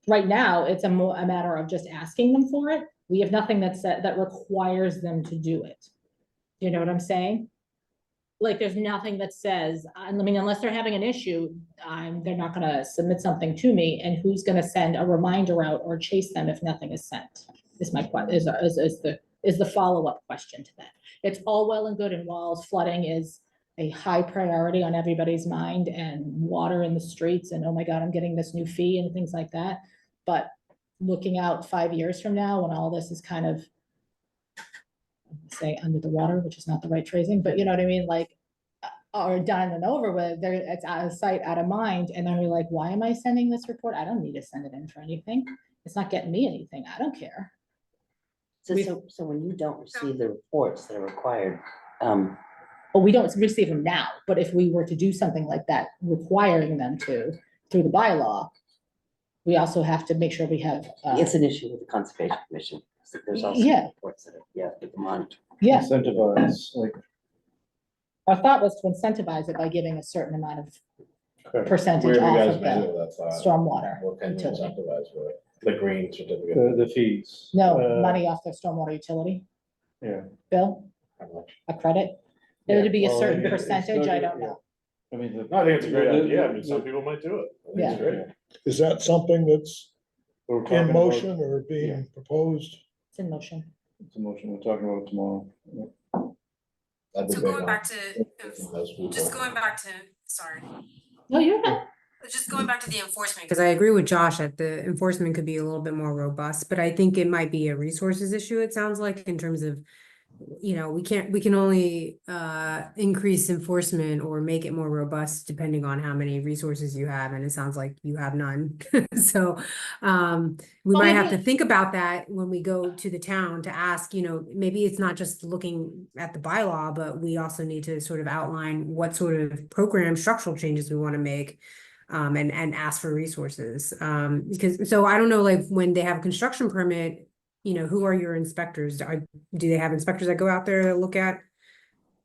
right now, it's a matter of just asking them for it. We have nothing that requires them to do it. You know what I'm saying? Like, there's nothing that says, I mean, unless they're having an issue, they're not gonna submit something to me, and who's gonna send a reminder out or chase them if nothing is sent? Is the follow-up question to that. It's all well and good, and walls flooding is a high priority on everybody's mind, and water in the streets, and oh my God, I'm getting this new fee and things like that. But looking out 5 years from now, when all this is kind of, say, under the water, which is not the right phrasing, but you know what I mean, like, or done and over with, it's out of sight, out of mind, and then you're like, why am I sending this report? I don't need to send it in for anything. It's not getting me anything. I don't care. So when you don't receive the reports that are required, But we don't receive them now, but if we were to do something like that, requiring them to, through the bylaw, we also have to make sure we have, it's an issue with the Conservation Commission. So there's also Yeah. reports that are, yeah, with the monitor. yeah, Incentivize, like, our thought was to incentivize it by giving a certain amount of Where percentage have you off guys of been the with that thought? stormwater What can you utility. incentivize with the green certificate? the fees. No, Uh, money off their stormwater utility Yeah. bill, How much? a credit. It would be a Well, certain it's percentage, not I good, don't know. I mean, No, I think it's a great the- idea. I mean, the- some people might do it. I think Yeah. it's great. Is that something that's we're talking in about- motion or being proposed? It's in motion. It's a motion, we're talking about it tomorrow. Yeah. That'd be So big going on back to, those people. just going back to, sorry, No, you're not. just going back to the enforcement, because I agree with Josh that the enforcement could be a little bit more robust, but I think it might be a resources issue, it sounds like, in terms of, you know, we can only increase enforcement or make it more robust depending on how many resources you have, and it sounds like you have none. So we Well, might I have to think- think about that when we go to the town to ask, you know, maybe it's not just looking at the bylaw, but we also need to sort of outline what sort of program structural changes we want to make. And ask for resources, because, so I don't know, like, when they have a construction permit, you know, who are your inspectors? Do they have inspectors that go out there that look at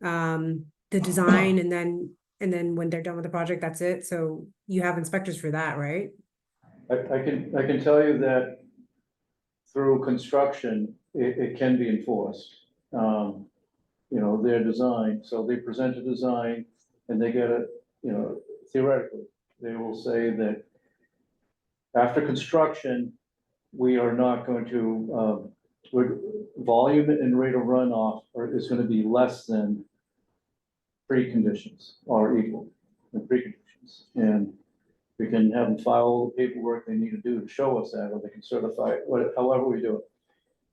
the design, and then when they're done with the project, that's it? So you have inspectors for that, right? I can tell you that through construction, it can be enforced. You know, their design, so they present a design and they get it, you know, theoretically, they will say that after construction, we are not going to, volume and rate of runoff is gonna be less than preconditions or equal than preconditions. And we can have them file all the paperwork they need to do to show us that, or they can certify it, however we do it.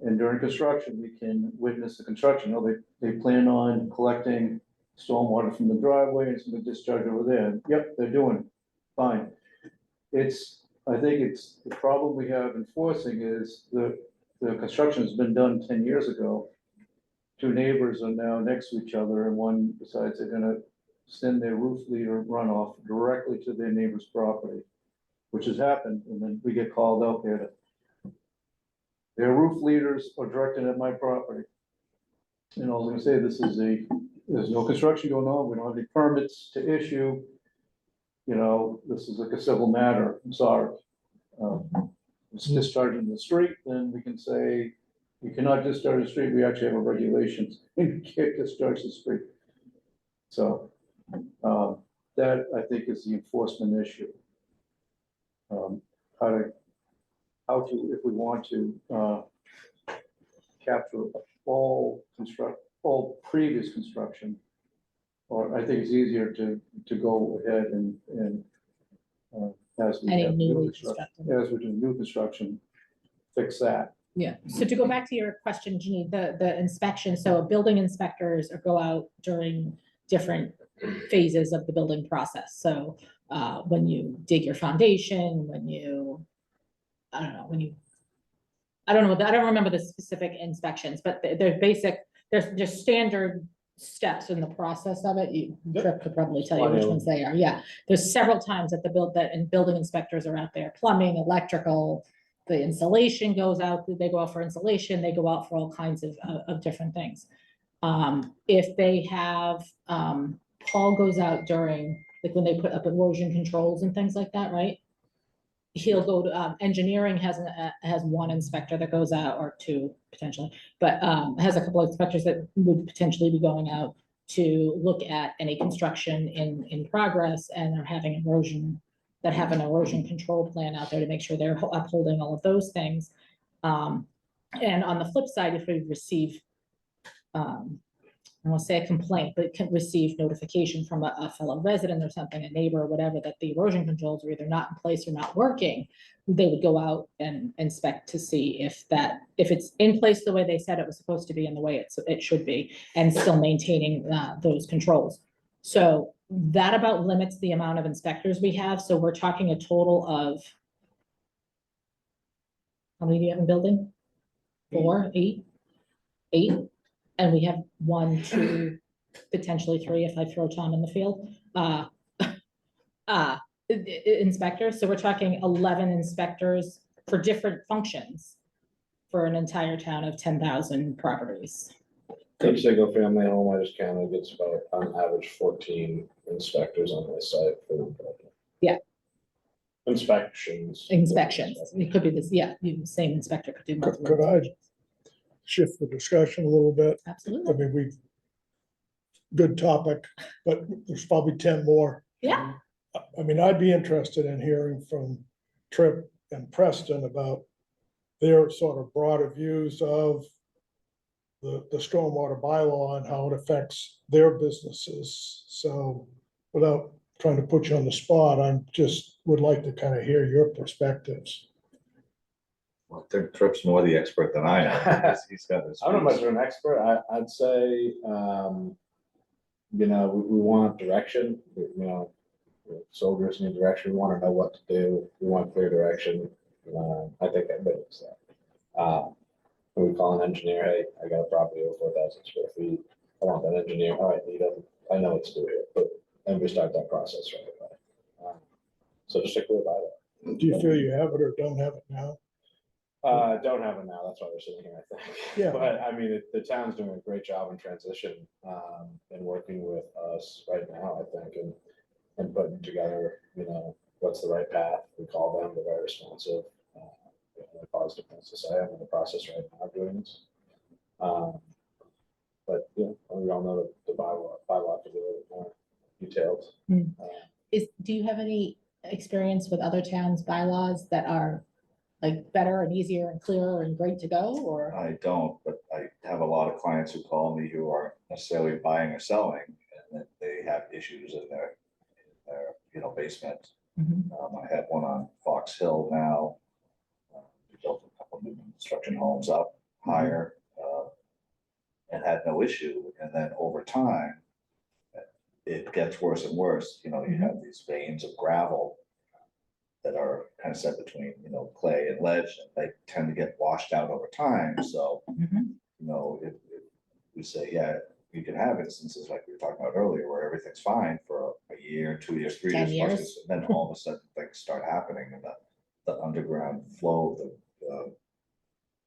And during construction, we can witness the construction. You know, they plan on collecting stormwater from the driveway and it's gonna discharge over there. Yep, they're doing it. Fine. I think it's, the problem we have enforcing is the construction has been done 10 years ago. Two neighbors are now next to each other, and one decides they're gonna send their roof leader runoff directly to their neighbor's property, which has happened, and then we get called out there to, their roof leaders are directed at my property. And I was gonna say, there's no construction going on, we don't have any permits to issue. You know, this is like a civil matter, I'm sorry. It's discharged in the street, then we can say, you cannot discharge the street, we actually have a regulations, you can't discharge the street. So, that I think is the enforcement issue. How to, if we want to, capture all previous construction. Or I think it's easier to go ahead and, as we Any have newly new construction, constructed. as we do new construction, fix that. Yeah, so to go back to your question, Jeannie, the inspection, so building inspectors go out during different phases of the building process. So when you dig your foundation, when you, I don't know, I don't remember the specific inspections, but they're basic, there's just standard steps in the process of it. Tripp could probably tell you which ones they are. Yeah, there's several times that building inspectors are out there, plumbing, electrical, the insulation goes out, they go out for insulation, they go out for all kinds of different things. If they have, Paul goes out during, like when they put up erosion controls and things like that, right? He'll go to, engineering has one inspector that goes out, or two potentially, but, has a couple of inspectors that would potentially be going out to look at any construction in progress and are having erosion, that have an erosion control plan out there to make sure they're upholding all of those things. And on the flip side, if we receive, I won't say a complaint, but can receive notification from a fellow resident or something, a neighbor or whatever, that the erosion controls are either not in place or not working, they would go out and inspect to see if it's in place the way they said it was supposed to be and the way it should be, and still maintaining those controls. So that about limits the amount of inspectors we have. So we're talking a total of, how many do you have in building? 4, 8? And we have 1, 2, potentially 3 if I throw Tom in the field. Inspectors, so we're talking 11 inspectors for different functions for an entire town of 10,000 properties. Each single family home I just counted gets about on average 14 inspectors on my site for one building. Yeah. Inspections. It could be this, yeah, the same inspector could do multiple. Could I shift the discussion a little bit? I Absolutely. mean, good topic, but there's probably 10 more. Yeah. I mean, I'd be interested in hearing from Tripp and Preston about their sort of broader views of the stormwater bylaw and how it affects their businesses. So without trying to put you on the spot, I just would like to kind of hear your perspectives. Well, I think Tripp's more the expert than I am. He's got this. I'm not much of an expert. I'd say, you know, we want direction, you know, soldiers need direction. We want to know what to do. We want clear direction. I think everybody knows that. When we call an engineer, hey, I got a property over 4,000 square feet. I want that engineer. All right, he doesn't, I know what to do here, but then we start that process right away. So just stick with it. Do you feel you have it or don't have it now? Don't have it now. That's why we're sitting here, I think. Yeah. But I mean, the town's doing a great job in transition, and working with us right now, I think, and putting together, you know, what's the right path. We call them, they're very responsive. Positive things to say. I'm in the process right now of doing this. But yeah, we all know that the bylaw could be a little bit more detailed. Do you have any experience with other towns' bylaws that are like better and easier and clearer and great to go, or? I don't, but I have a lot of clients who call me who aren't necessarily buying or selling, and that they have issues in their you know, basement. I have one on Fox Hill now. We built a couple new construction homes up higher, and had no issue. And then over time, it gets worse and worse. You know, you have these veins of gravel that are kind of set between, you know, clay and ledge, and they tend to get washed out over time. So, you know, if we say, yeah, you can have instances like we were talking about earlier, where everything's fine for a year, 2 years, 3 10 years, years. and then all of a sudden things start happening, and the underground flow of the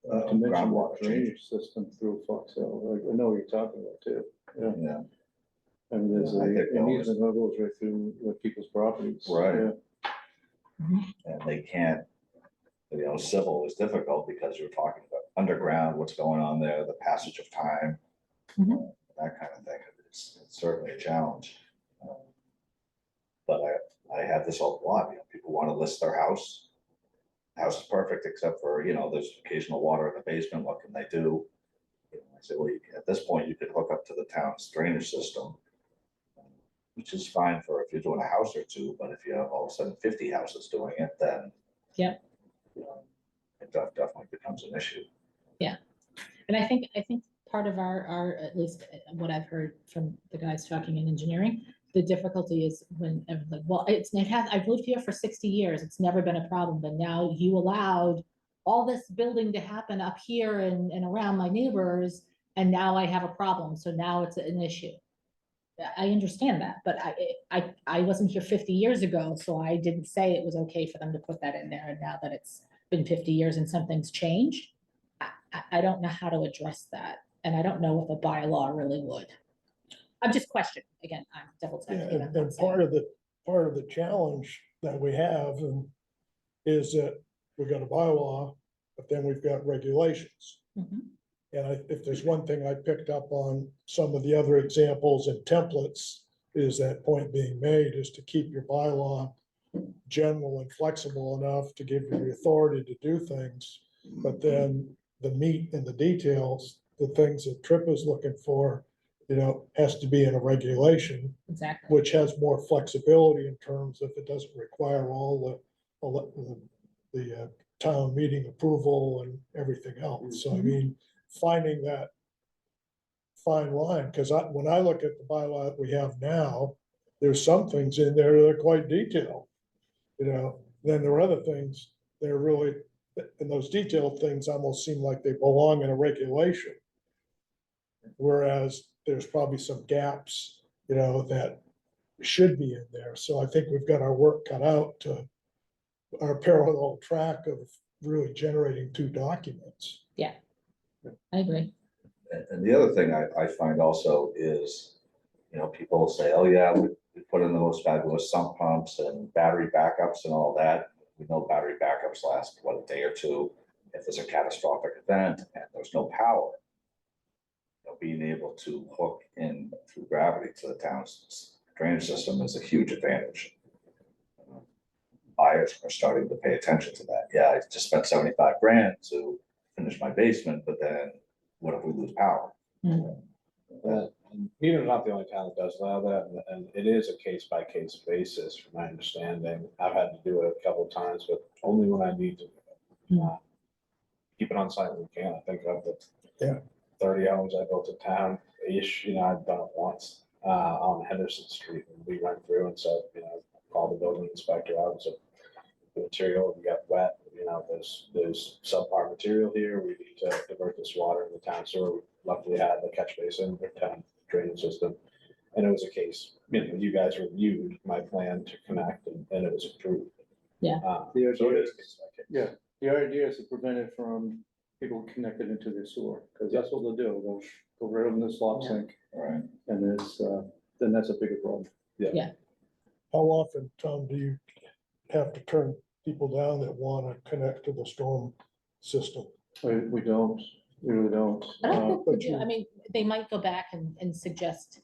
To mention the groundwater changes. drainage system through Fox Hill, like, I know what you're talking about too. Yeah, Yeah, I mean, there's Yeah, I think an those- easement that goes right through people's properties. Right. Yeah. and they can't, you know, civil is difficult because you're talking about underground, what's going on there, the passage of time, that kind of thing. It's certainly a challenge. But I have this all a lot, you know, people want to list their house. House is perfect, except for, you know, there's occasional water in the basement, what can they do? You know, I say, well, at this point, you could hook up to the town's drainage system, which is fine for if you're doing a house or two, but if you have all of a sudden 50 houses doing it, then you know, it definitely becomes an issue. Yeah, and I think part of our, at least what I've heard from the guys talking in engineering, the difficulty is when, like, well, I've lived here for 60 years, it's never been a problem, but now you allowed all this building to happen up here and around my neighbors, and now I have a problem, so now it's an issue. I understand that, but I wasn't here 50 years ago, so I didn't say it was okay for them to put that in there, and now that it's been 50 years and something's changed, I don't know how to address that. And I don't know if a bylaw really would. I'm just questioning, again, I'm double Yeah, checking. and part of the challenge that we have is that we got a bylaw, but then we've got regulations. And if there's one thing I picked up on some of the other examples and templates, is that point being made is to keep your bylaw general and flexible enough to give you the authority to do things. But then the meat and the details, the things that Tripp is looking for, has to be in a regulation, Exactly. which has more flexibility in terms of it doesn't require all the town meeting approval and everything else. So I mean, finding that fine line, because when I look at the bylaw that we have now, there's some things in there that are quite detailed. Then there are other things that are really, and those detailed things almost seem like they belong in a regulation. Whereas there's probably some gaps, that should be in there. So I think we've got our work cut out to our parallel track of really generating two documents. Yeah, I agree. And the other thing I find also is, people say, oh yeah, we put in the most fabulous sump pumps and battery backups and all that. We know battery backups last, a day or two. If there's a catastrophic event and there's no power, being able to hook in through gravity to the town's drainage system is a huge advantage. Buyers are starting to pay attention to that. Yeah, I just spent 75 grand to finish my basement, but then what if we lose power? And Peter's not the only town that does allow that, and it is a case-by-case basis, from my understanding. I've had to do it a couple of times, but only when I need to. Keep it on site when we can. I think of the 30 homes I built in town-ish, I've done it once on Henderson Street, and we went through and said, called the building inspector out and said, the material, we got wet, there's subpar material here, we need to divert this water in the town sewer. We luckily had the catch basin, the town drainage system, and it was a case, you guys reviewed my plan to connect, and it was approved. Yeah. The So it idea is is, case by case. yeah, the idea is to prevent it from people connected into their sewer, because that's what they'll do, they'll go right over the slop sink, Right. and then that's a bigger problem. How often, Tom, do you have to turn people down that want to connect to the storm system? We don't, we really don't. I don't think but we do. I mean, they might go back and suggest,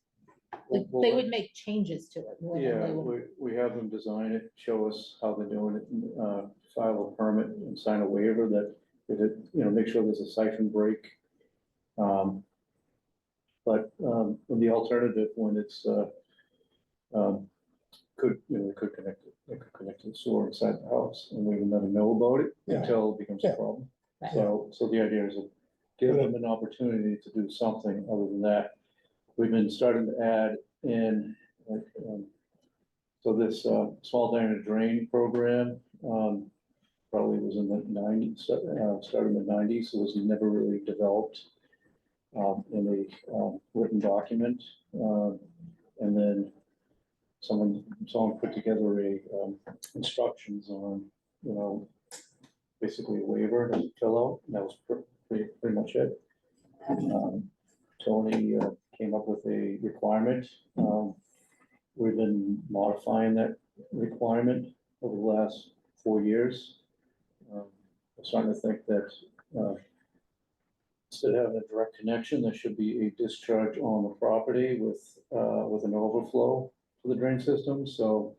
like, they would make changes to it. more than Yeah, they would- we have them design it, show us how they're doing it, file a permit and sign a waiver that, make sure there's a siphon break. But when the alternative, when it's, they could connect it, they could connect to the sewer inside the house, and we would never know about it Yeah. until it becomes a Yeah. problem. Right. So the idea is to give them an opportunity to do something other than that. We've been starting to add in, like, so this small diameter drain program, probably was in the 90s, started in the 90s, so it was never really developed in a written document. And then someone put together a instructions on, basically a waiver to fill out, and that was pretty much it. Tony came up with a requirement. We've been modifying that requirement over the last 4 years. I'm starting to think that instead of having a direct connection, there should be a discharge on the property with an overflow to the drain system, so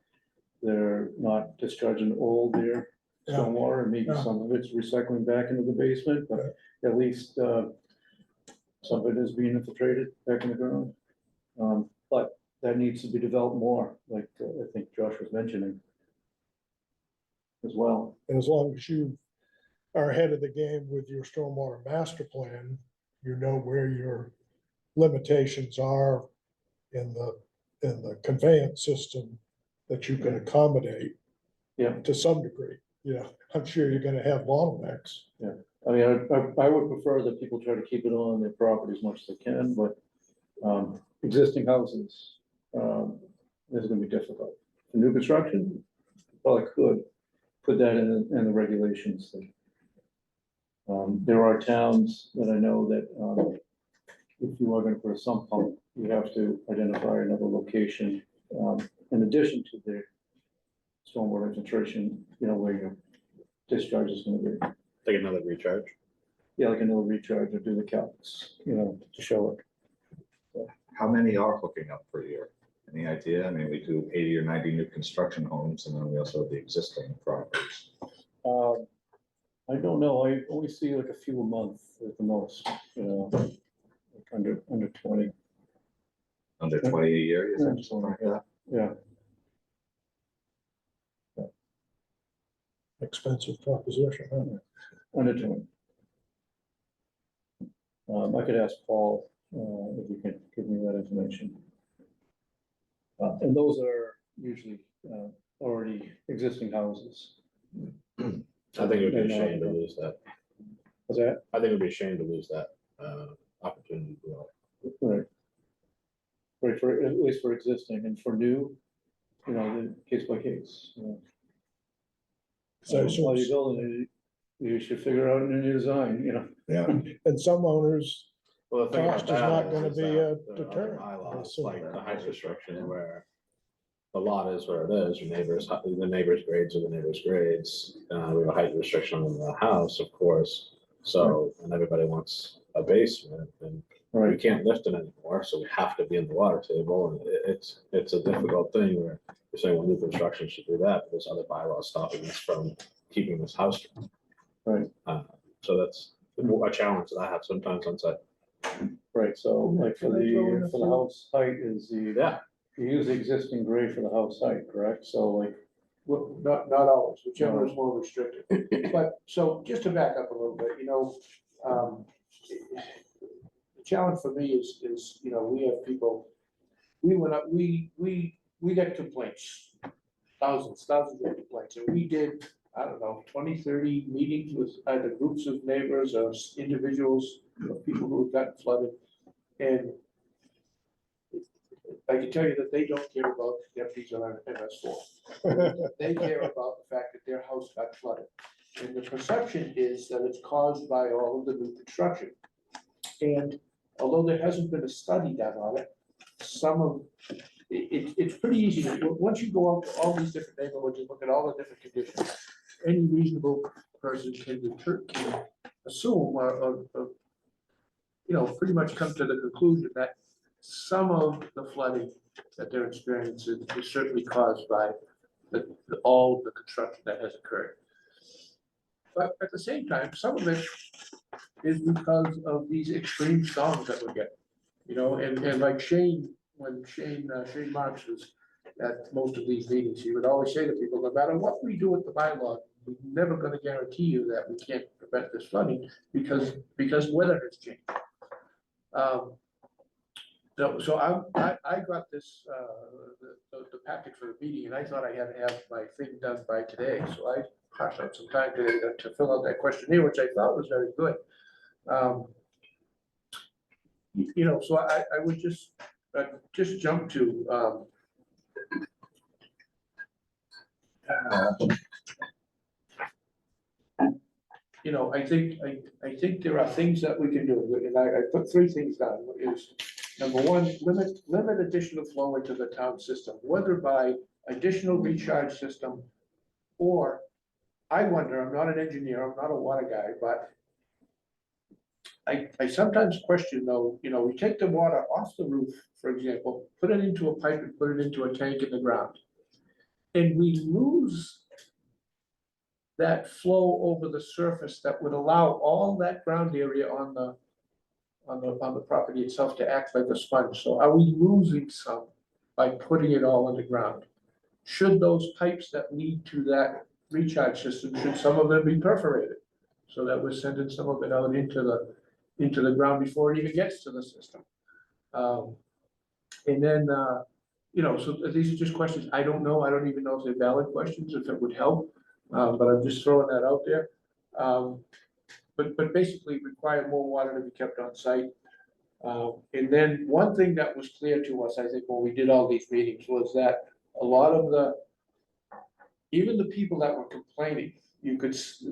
they're not discharging all their Yeah. stormwater, and maybe Yeah. some of it's recycling back into the basement, but at least some of it is being infiltrated back in the ground. But that needs to be developed more, like I think Josh was mentioning as well. And as long as you are ahead of the game with your stormwater master plan, you know where your limitations are in the conveyance system that you can accommodate. Yeah. To some degree, I'm sure you're gonna have bottlenecks. I mean, I would prefer that people try to keep it on their property as much as they can, but existing houses is gonna be difficult. For new construction, probably could, put that in the regulations. There are towns that I know that, if you are gonna put a sump pump, you have to identify another location, in addition to the stormwater infiltration, you know, where your discharge is gonna be. Take another recharge. Yeah, like another recharge or do the calcs, you know, to show it. How many are hooking up per year? Any idea? I mean, we do 80 or 90 new construction homes, and then we also have the existing properties. I don't know, I always see like a few a month at the most, you know, like under 20, Under 20 a year, you think, Yeah. something like that? yeah. Expensive proposition, huh? Under 20. I could ask Paul, if he can give me that information. And those are usually, already existing houses. I think it would be a shame to lose that. Was that? I think it would be a shame to lose that, opportunity. Right. Right, for, at least for existing, and for new, you know, then case by case. You know. So, While you're building it, you should figure out a new design, you know. yeah, and some owners, Well, the thing about cost is not that gonna is be that a there are other deterrent. bylaws, like the height restriction, where the lot is where it is, your neighbors, the neighbors' grades are the neighbors' grades. We have a height restriction on the house, of course, so, and everybody wants a basement, and we Right, can't lift it anymore, so we have to be in the water table, and it's a difficult thing where you're saying, well, new construction should do that, but there's other bylaws stopping us from keeping this house. right, So that's a challenge that I have sometimes on site. right, so like for the house height is Yeah, you use the existing grade for the house height, correct? So like, Well, not always, whichever is more restricted. But, so just to back up a little bit, you know, the challenge for me is, you know, we have people, we went up, we got complaints, thousands of complaints, and we did, I don't know, 20, 30 meetings with either groups of neighbors or individuals, people who got flooded. And I can tell you that they don't care about deputies on MS4. They care about the fact that their house got flooded. And the perception is that it's caused by all of the new construction. And although there hasn't been a study done on it, it's pretty easy, once you go out to all these different neighborhoods and look at all the different conditions, any reasonable person can assume, or, you know, pretty much come to the conclusion that some of the flooding that they're experiencing is certainly caused by all the construction that has occurred. But at the same time, some of it is because of these extreme storms that we're getting. You know, and like Shane, when Shane Marks was at most of these meetings, he would always say to people, no matter what we do with the bylaw, we're never gonna guarantee you that we can't prevent this flooding because weather has changed. So I got this, the packet for the meeting, and I thought I had to have my thing done by today, so I passed out some time today to fill out that questionnaire, which I thought was very good. You know, so I would just jump to, you know, I think there are things that we can do, and I put 3 things down, is number 1, limit additional flow into the town system, whether by additional recharge system, or, I wonder, I'm not an engineer, I'm not a water guy, but I sometimes question though, you know, we take the water off the roof, for example, put it into a pipe and put it into a tank in the ground. And we lose that flow over the surface that would allow all that ground area on the property itself to act like a sponge. So are we losing some by putting it all underground? Should those pipes that lead to that recharge system, should some of them be perforated? So that we're sending some of it out into the ground before it even gets to the system. And then, you know, so these are just questions. I don't know. I don't even know if they're valid questions, if it would help. But I'm just throwing that out there. But basically require more water to be kept on site. And then one thing that was clear to us, I think, when we did all these meetings was that a lot of even the people that were complaining,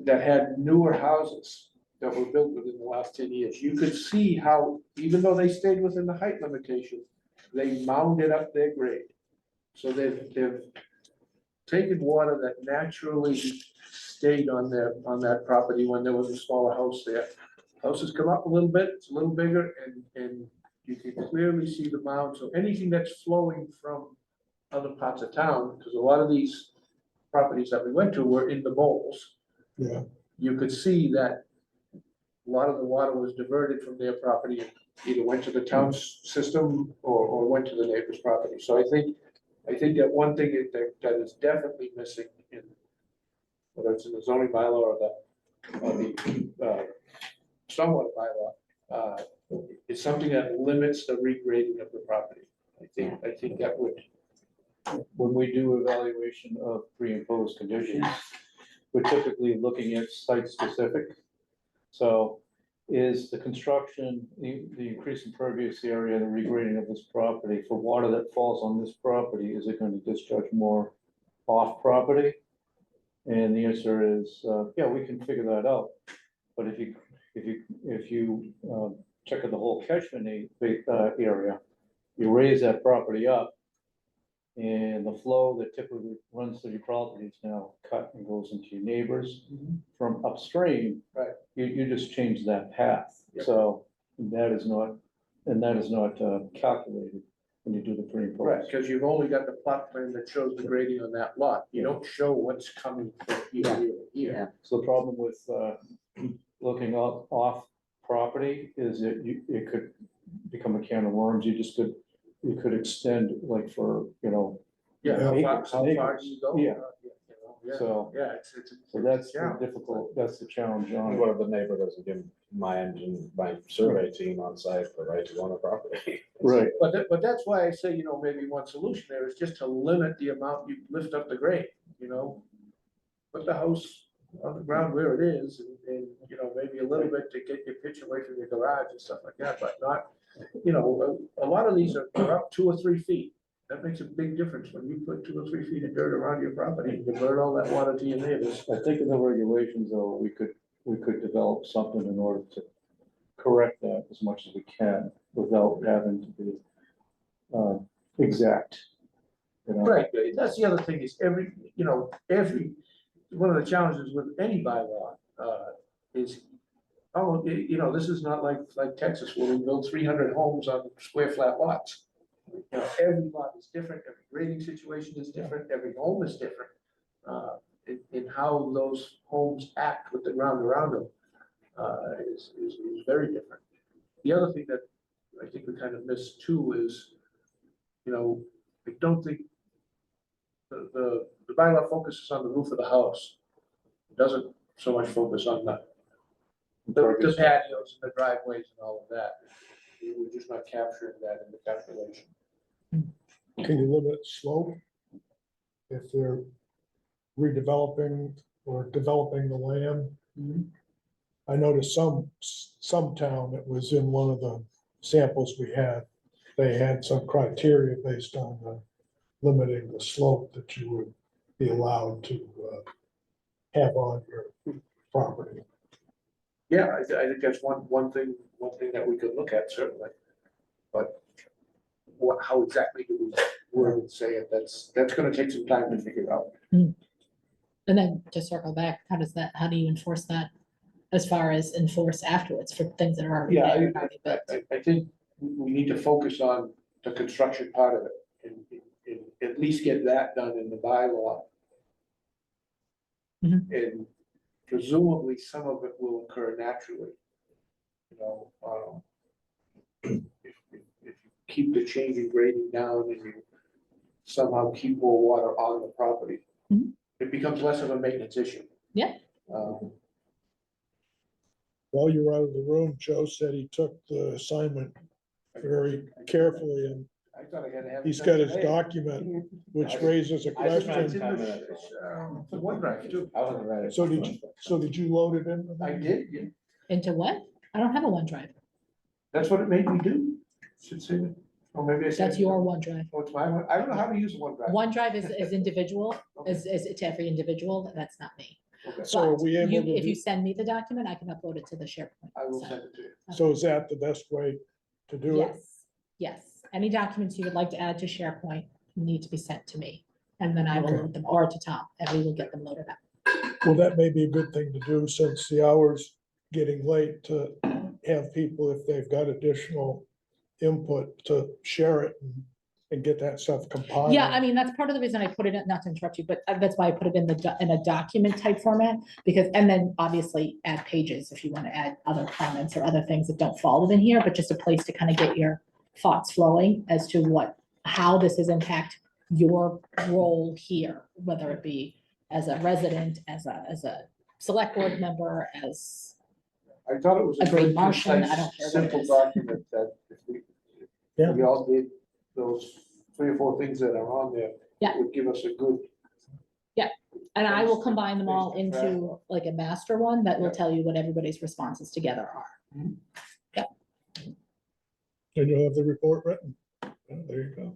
that had newer houses that were built within the last 10 years, you could see how, even though they stayed within the height limitation, they mounded up their grade. So they've taken water that naturally stayed on that property when there was a smaller house there. Houses come up a little bit, it's a little bigger, and you can clearly see the mound. So anything that's flowing from other parts of town, because a lot of these properties that we went to were in the bowls. Yeah. You could see that a lot of the water was diverted from their property and either went to the town's system or went to the neighbor's property. So I think that one thing that is definitely missing in, whether it's in the zoning bylaw or the stormwater bylaw, is something that limits the regrading of the property. I think that would. When we do evaluation of pre and post conditions, we're typically looking at site specific. So is the construction, the increase in pervious area, the regrading of this property for water that falls on this property, is it going to discharge more off property? And the answer is, yeah, we can figure that out. But if you check out the whole catchment area, you raise that property up, and the flow that typically runs through your property is now cut and goes into your neighbors from upstream. Right. You just change that path. Yep. So that is not calculated when you do the pre and post. Right, because you've only got the plot plan that shows the grading on that lot. You don't show what's coming from here. So the problem with looking off property is that it could become a can of worms. You could extend like for, Yeah, how acres, far acres. do you go? Yeah. Yeah, So, yeah, it's. so that's the Yeah. difficult, that's the challenge on What it. if the neighbor doesn't give my survey team on site the right to go on the property? Right. But that's why I say, maybe one solution there is just to limit the amount you lift up the grade, put the house on the ground where it is and, maybe a little bit to get your pitch away from your garage and stuff like that, but not, a lot of these are up 2 or 3 feet. That makes a big difference when you put 2 or 3 feet of dirt around your property and divert all that water to your neighbors. I think in the regulations, though, we could develop something in order to correct that as much as we can without having to be exact. Right, that's the other thing is one of the challenges with any bylaw is, this is not like Texas where we build 300 homes on square flat lots. Every lot is different, every grading situation is different, every home is different. In how those homes act with the ground around them is very different. The other thing that I think we kind of missed too is, I don't think the bylaw focuses on the roof of the house. It doesn't so much focus on the patios and the driveways and all of that. We're just not capturing that in the calculation. Can you limit slope? If they're redeveloping or developing the land? I noticed some town that was in one of the samples we had, they had some criteria based on limiting the slope that you would be allowed to have on your property. Yeah, I think that's one thing that we could look at certainly. But how exactly do we word and say it? That's gonna take some time to figure out. And then to circle back, how do you enforce that as far as enforce afterwards for things that are already Yeah, there, already built? I think we need to focus on the construction part of it and at least get that done in the bylaw. And presumably some of it will occur naturally. If you keep the change in grading down and you somehow keep more water on the property, it becomes less of a maintenance issue. Yeah. While you were out of the room, Joe said he took the assignment very carefully and I thought I had to have. it he's done got his today. document, which raises a I just It's question. in Time the minutes. OneDrive too. I wasn't ready. So did you load it in? I did, yeah. Into what? I don't have a OneDrive. That's what it made me do. Should say that. Or maybe I said. That's your OneDrive. Oh, it's my one. I don't know how to use OneDrive. OneDrive is individual, Okay, is to every individual, that's not me. okay. So are But we able you, to if you do- send me the document, I can upload it to the SharePoint. I will So, send it to you. So is that the best way to do it? Yes, yes. Any documents you would like to add to SharePoint need to be sent to me. And then I will Okay. load them, or to Tom, and we will get them loaded up. Well, that may be a good thing to do since the hour's getting late, to have people, if they've got additional input, to share it and get that stuff compiled. Yeah, I mean, that's part of the reason I put it in, not to interrupt you, but that's why I put it in in a document type format, because, and then obviously add pages if you want to add other comments or other things that don't fall within here, but just a place to kind of get your thoughts flowing as to how this is impact your role here, whether it be as a resident, as a select board member, as, I thought it was a A green good, Martian, I concise, don't care what it simple is. document that if Yeah. we all did those 3 or 4 things that are on there. Yeah. It would give us a good. and I will Thanks. combine them all Thanks for into like a master one that will Yeah. tell you what everybody's responses together are. And you'll have the report written. Yeah, there you go.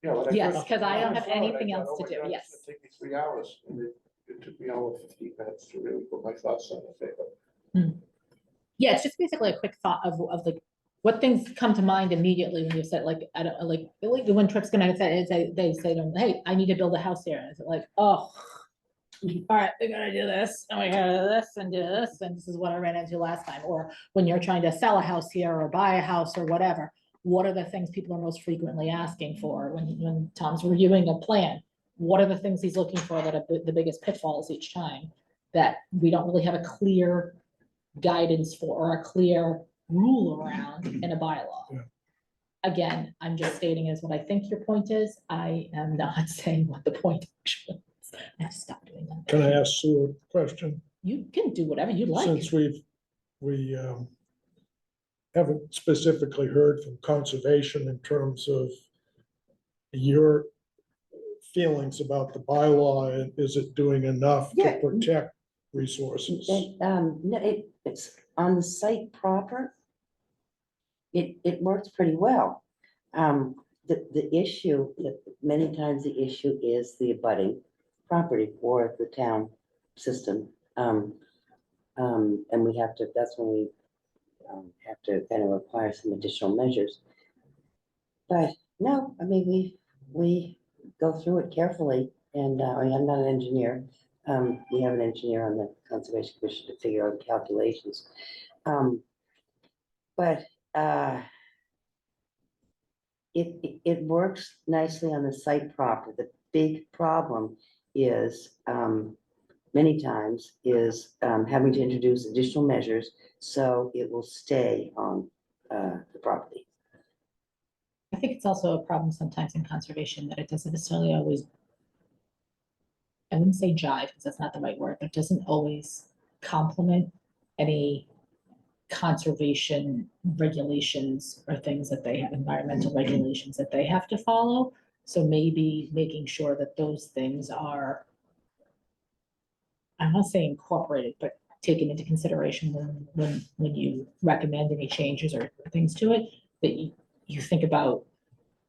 Yeah, when I Yes, first- 'cause I when don't have saw it, I anything thought, else "Oh to my do," God, yes. It's gonna take me 3 hours, and it took me all of 15 minutes to really put my thoughts on the paper. Yeah, it's just basically a quick thought of like, what things come to mind immediately when you said, like, I don't, like when Trip's gonna say, they say to them, hey, I need to build a house here, and it's like, oh. All right, we're gonna do this, and we're gonna do this, and do this, and this is what I ran into last time, or when you're trying to sell a house here or buy a house or whatever. What are the things people are most frequently asking for when Tom's reviewing a plan? What are the things he's looking for that are the biggest pitfalls each time that we don't really have a clear guidance for, or a clear rule around in a bylaw? Yeah. Again, I'm just stating as what I think your point is. I am not saying what the point actually is. I have to stop doing that. Can I ask Sue a question? You can do whatever you like. Since we haven't specifically heard from conservation in terms of your feelings about the bylaw, and is it doing enough to Yeah. protect resources? No, it's on the site proper. It works pretty well. The issue, many times the issue is the abutting property for the town system. And we have to, that's when we have to kind of require some additional measures. But no, I mean, we go through it carefully, and I mean, I'm not an engineer. We have an engineer on the Conservation Commission to figure out the calculations. But it works nicely on the site proper. The big problem is, many times, is having to introduce additional measures so it will stay on the property. I think it's also a problem sometimes in conservation that it doesn't necessarily always, I wouldn't say jive, because that's not the right word, but doesn't always complement any conservation regulations or things that they have, environmental regulations that they have to follow. So maybe making sure that those things are, I'm not saying incorporated, but taken into consideration when you recommend any changes or things to it, that you think about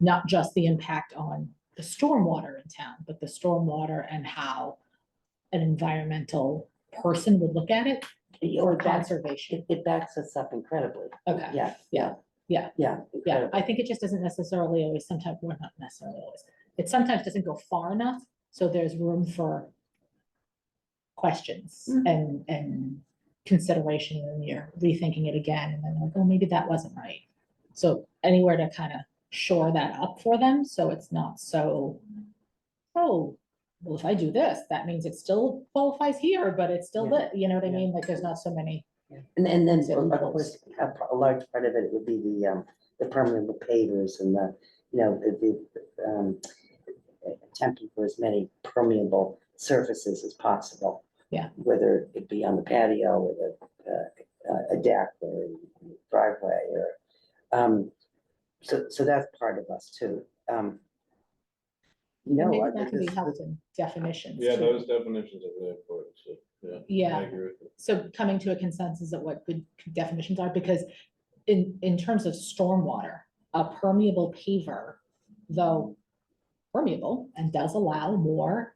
not just the impact on the stormwater in town, but the stormwater and how an environmental person would look at it or conservation. It backs us up incredibly. Okay. Yeah. Yeah. Yeah. Yeah, incredibly. I think it just doesn't necessarily always, sometimes, well, not necessarily always, it sometimes doesn't go far enough, so there's room for questions and consideration, and you're rethinking it again, and then like, oh, maybe that wasn't right. So anywhere to kind of shore that up for them, so it's not so, oh, well, if I do this, that means it still qualifies here, but it's still Yeah. that, you know what I Yeah. mean? Like, there's not so many. And then, So of course, a large part of it would be the permeable pavers and attempting for as many permeable surfaces as possible. Yeah. Whether it be on the patio or a deck or a driveway or, so that's part of us too. No, Maybe I that think can be this- helped in definitions. Yeah, too. those definitions are really important, so, yeah. Yeah. I agree with you. So coming to a consensus of what good definitions are, because in terms of stormwater, a permeable paver, though permeable and does allow more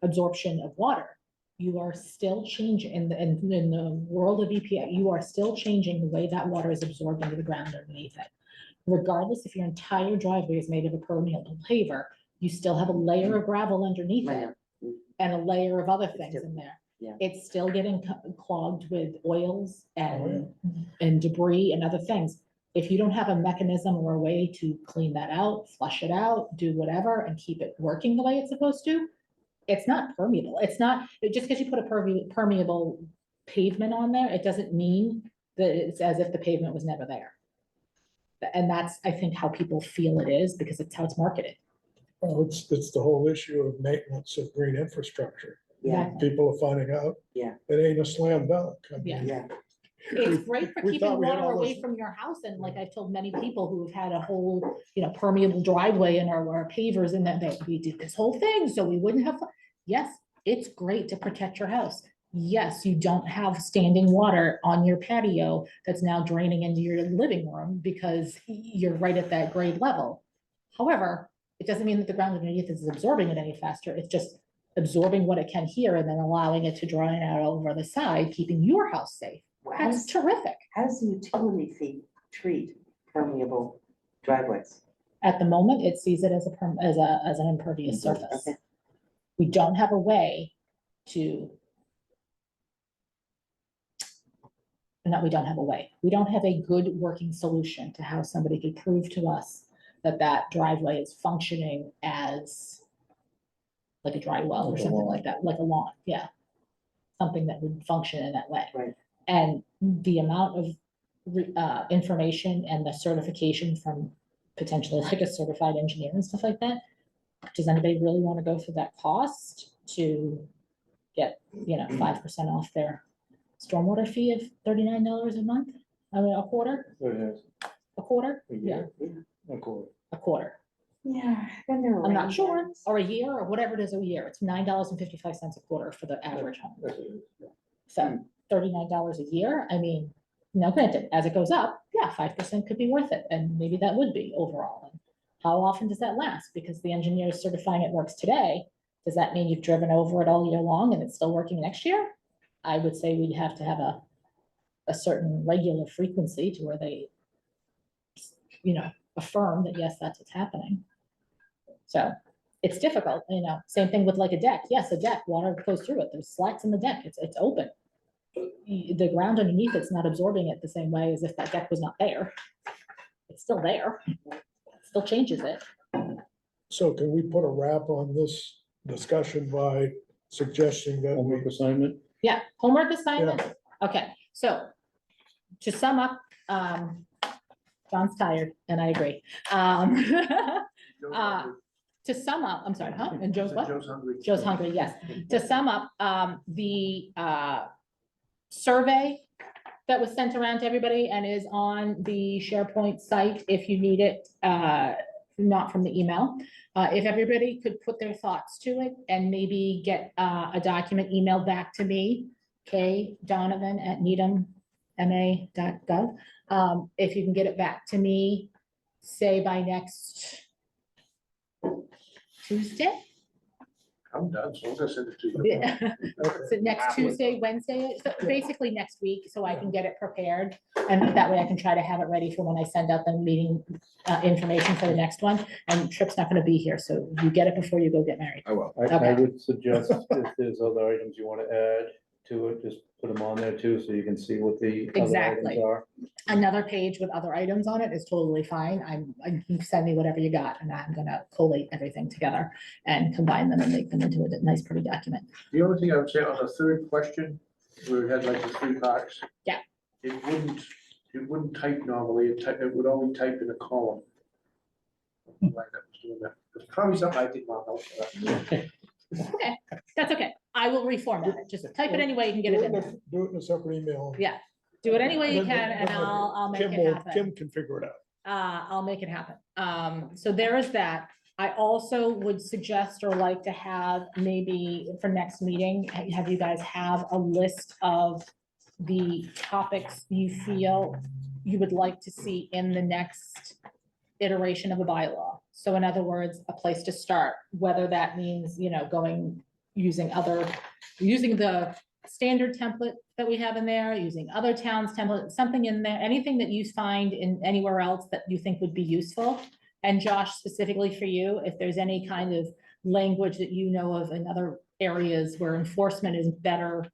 absorption of water, you are still changing in the world of EPA, you are still changing the way that water is absorbed into the ground underneath it. Regardless if your entire driveway is made of a permeable paver, you still have a layer of gravel underneath it and a layer of other things in there. Yeah. It's still getting clogged with oils and debris and other things. If you don't have a mechanism or a way to clean that out, flush it out, do whatever, and keep it working the way it's supposed to, it's not permeable. It's not, just because you put a permeable pavement on there, it doesn't mean that it's as if the pavement was never there. And that's, I think, how people feel it is, because it's how it's marketed. Well, it's the whole issue of maintenance of green infrastructure. Yeah, People are finding out. Yeah. It ain't a slam dunk. I mean, Yeah. yeah. It's great for we keeping thought we had water all away this- from your house, and like I've told many people who have had a whole, permeable driveway and our pavers, and that we did this whole thing, so we wouldn't have. Yes, it's great to protect your house. Yes, you don't have standing water on your patio that's now draining into your living room because you're right at that grade level. However, it doesn't mean that the ground underneath is absorbing it any faster. It's just absorbing what it can here and then allowing it to drain out over the side, keeping your house safe. That's terrific. How does the utility fee treat permeable driveways? At the moment, it sees it as an impervious surface. Okay. We don't have a way to. We don't have a way. We don't have a good working solution to how somebody could prove to us that that driveway is functioning as like a dry well or Like a something lawn. like that, like a lawn, yeah. Something that would function in that way. Right. And the amount of information and the certification from potentially like a certified engineer and stuff like that. Does anybody really want to go through that cost to get, 5% off their stormwater fee of $39 a month? I mean, a quarter, It is a quarter? a Yeah, year, a quarter. a quarter. Yeah. Then there are I'm not rain sure, downs. or a year, or whatever it is a year. It's $9.55 a quarter for the average home. That's it. So $39 a year, I mean, now granted, as it goes up, yeah, 5% could be worth it, and maybe that would be overall. And how often does that last? Because the engineer is certifying it works today. Does that mean you've driven over it all year long and it's still working next year? I would say we'd have to have a certain regular frequency to where they, affirm that, yes, that's what's happening. So it's difficult, same thing with like a deck. Yes, a deck, water goes through it. There's slats in the deck. It's open. The ground underneath it's not absorbing it the same way as if that deck was not there. It's still there. It still changes it. So can we put a wrap on this discussion by suggesting that we, Homework assignment, Yeah, homework assignment. Okay, so to sum up, John's tired and I agree. Joe's Uh, hungry. To sum up, I'm sorry, huh? And Joe's what? Joe's hungry. Joe's hungry, yes. To sum up, the survey that was sent around to everybody and is on the SharePoint site if you need it, not from the email. If everybody could put their thoughts to it and maybe get a document emailed back to me, kdonovan@needhamma.gov. If you can get it back to me, say by next Tuesday. I'm done, so I'm gonna send it to you. Yeah. So next Tuesday, Wednesday, so basically next week, so I can get it prepared. And that way I can try to have it ready for when I send out the meeting information for the next one. And Trip's not gonna be here, so you get it before you go get married. I will. I Okay. would suggest if there's other items you want to add to it, just put them on there too, so you can see what the other Exactly. items are. Another page with other items on it is totally fine. You send me whatever you got and I'm gonna collate everything together and combine them and make them into a nice pretty document. The only thing I would say on the third question, where it had like the 3 parts. Yeah. It wouldn't type normally, it would only type in a column. Like that was doing that. It's probably something I did not know. Okay, that's okay. I will reformat it. Just type it any way you can get it in there. do it in a separate email. Yeah, do it any way you Then- can and then I'll make Kim it will- happen. Kim can figure it out. I'll make it happen. So there is that. I also would suggest or like to have maybe for next meeting, have you guys have a list of the topics you feel you would like to see in the next iteration of a bylaw. So in other words, a place to start, whether that means, using the standard template that we have in there, using other towns' template, something in there, anything that you find in anywhere else that you think would be useful. And Josh, specifically for you, if there's any kind of language that you know of in other areas where enforcement is better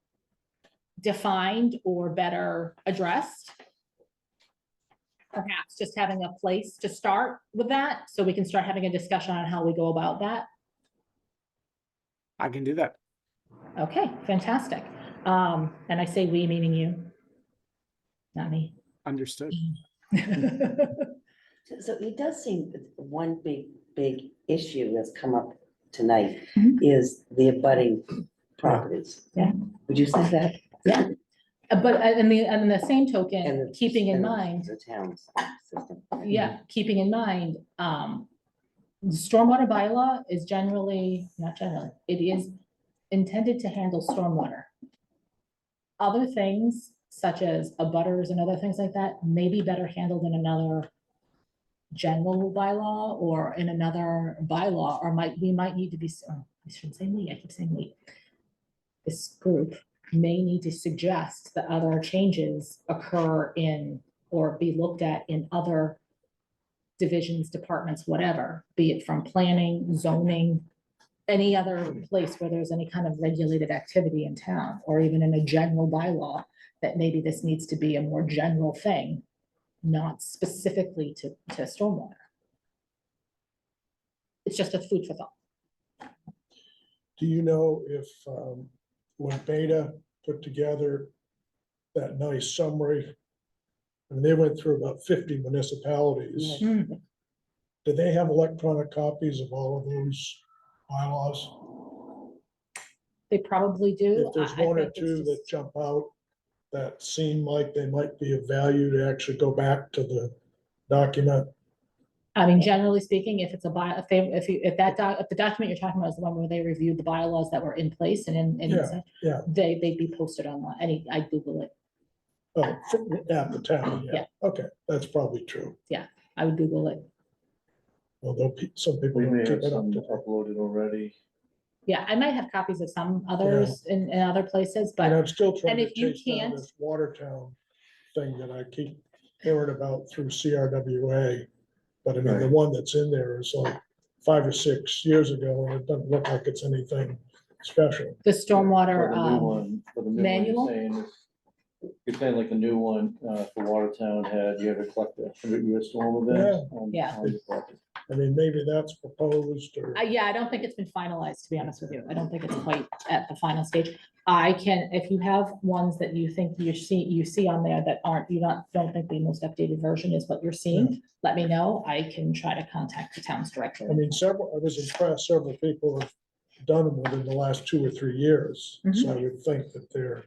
defined or better addressed, perhaps just having a place to start with that, so we can start having a discussion on how we go about that. I can do that. Okay, fantastic. And I say we, meaning you, not me. Understood. So it does seem that one big issue that's come up tonight Mhm. is the abutting properties. Yeah. Would you say that? Yeah. But in the same And token, the- keeping in and mind, The town's system. yeah, keeping in mind, the stormwater bylaw is it is intended to handle stormwater. Other things such as abutters and other things like that may be better handled in another general bylaw or in another bylaw, or we might need to be, I shouldn't say we, I keep saying we. This group may need to suggest that other changes occur in, or be looked at in other divisions, departments, whatever, be it from planning, zoning, any other place where there's any kind of regulated activity in town, or even in a general bylaw, that maybe this needs to be a more general thing, not specifically to stormwater. It's just a food for thought. Do you know if, when Beta put together that nice summary, and they went through about 50 municipalities, did they have electronic copies of all of those bylaws? They probably do. If there's I one or think it's two that just- jump out that seem like they might be of value to actually go back to the document. I mean, generally speaking, if it's a if the document you're talking about is the one where they reviewed the bylaws that were in place and Yeah. they'd be posted online. I Google it. Oh, at the town, yeah. Yeah. Okay, that's probably true. I would Google it. Although some people We don't may keep have it up some to date. uploaded already. Yeah, I might have copies of some others in other places, And but I'm still trying and to if you chase down can't- this Watertown thing that I keep hearing about through CRWA. But I mean, the Right. one that's in there is like 5 or 6 years ago, and it doesn't look like it's anything special. the For stormwater, the new one, for the new one, manual? you're saying like the new one, for Watertown had, you had to collect the 100-year storm event. Yeah. on your property. I mean, maybe that's proposed or. yeah, I don't think it's been finalized, to be honest with you. I don't think it's quite at the final stage. I can, if you have ones that you think you see on there that aren't, don't think the most updated version is what you're seeing, let me know. I can try to contact the towns directly. I mean, I was impressed, several people have done them within the last 2 or 3 years. So I would think that they're,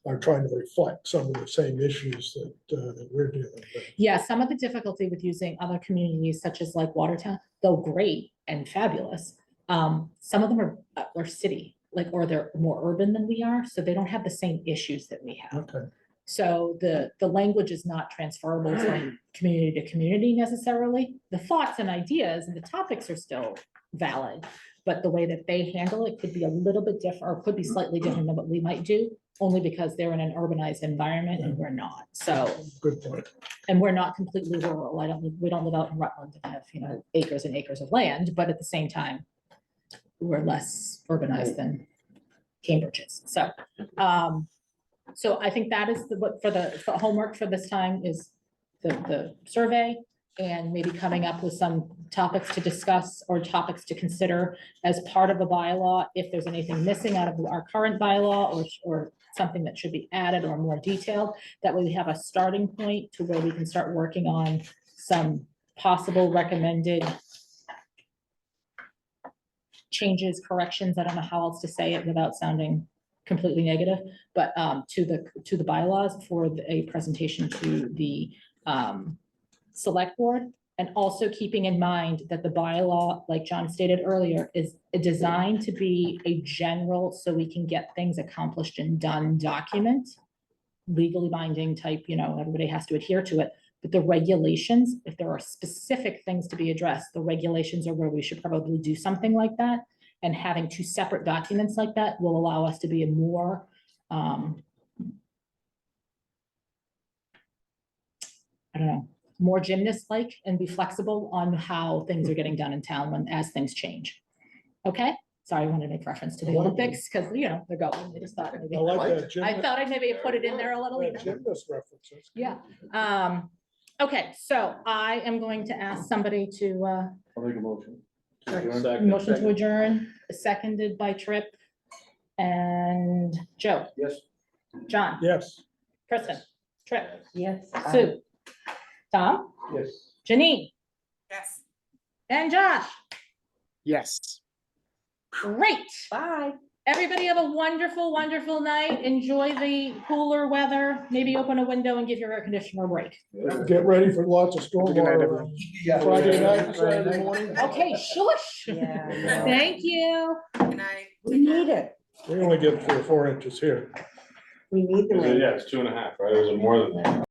are trying to reflect some of the same issues that we're dealing with. Yeah, some of the difficulty with using other communities such as like Watertown, though great and fabulous, some of them are city, or they're more urban than we are, so they don't have the same issues that we have. Okay. So the language is not transferable from community to community necessarily. The thoughts and ideas and the topics are still valid, but the way that they handle it could be a little bit different, or could be slightly different than what we might do, only because they're in an urbanized environment and we're not. So, Good point. and we're not completely rural. We don't live out in Rutland and have, acres and acres of land, but at the same time, we're less urbanized than Cambridge is. So, so I think that is for homework for this time is the survey, and maybe coming up with some topics to discuss or topics to consider as part of a bylaw. If there's anything missing out of our current bylaw or something that should be added or more detailed, that way we have a starting point to where we can start working on some possible recommended changes, corrections. I don't know how else to say it without sounding completely negative, but to the bylaws for a presentation to the select board. And also keeping in mind that the bylaw, like John stated earlier, is designed to be a general, so we can get things accomplished and done document. legally binding type, everybody has to adhere to it. But the regulations, if there are specific things to be addressed, the regulations are where we should probably do something like that. And having two separate documents like that will allow us to be a more, I don't know, more gymnast-like and be flexible on how things are getting done in town as things change. Okay, sorry, I wanted to make reference to the Olympics because, they're going. I just thought maybe. I like that. I thought I'd maybe put it in there a little later. Gymnast references. Yeah. Okay, so I am going to ask somebody to, I'll make a motion. Second. motion to adjourn, seconded by Tripp and Joe, Yes. John, Yes. Kristen, Tripp, Yes. Sue, Tom, Yes. Janine, Yes. and Josh. Yes. Great. Bye. Everybody have a wonderful, wonderful night. Enjoy the cooler weather. Maybe open a window and give your air conditioner a break. Get ready for lots of Good night, stormwater everyone. on Friday night, Saturday morning. Okay, shush. Yeah. Thank you. Good night. We need it. We only get 3 or 4 inches here. We need the rain. Yeah, it's 2.5, right? Or is it more than that?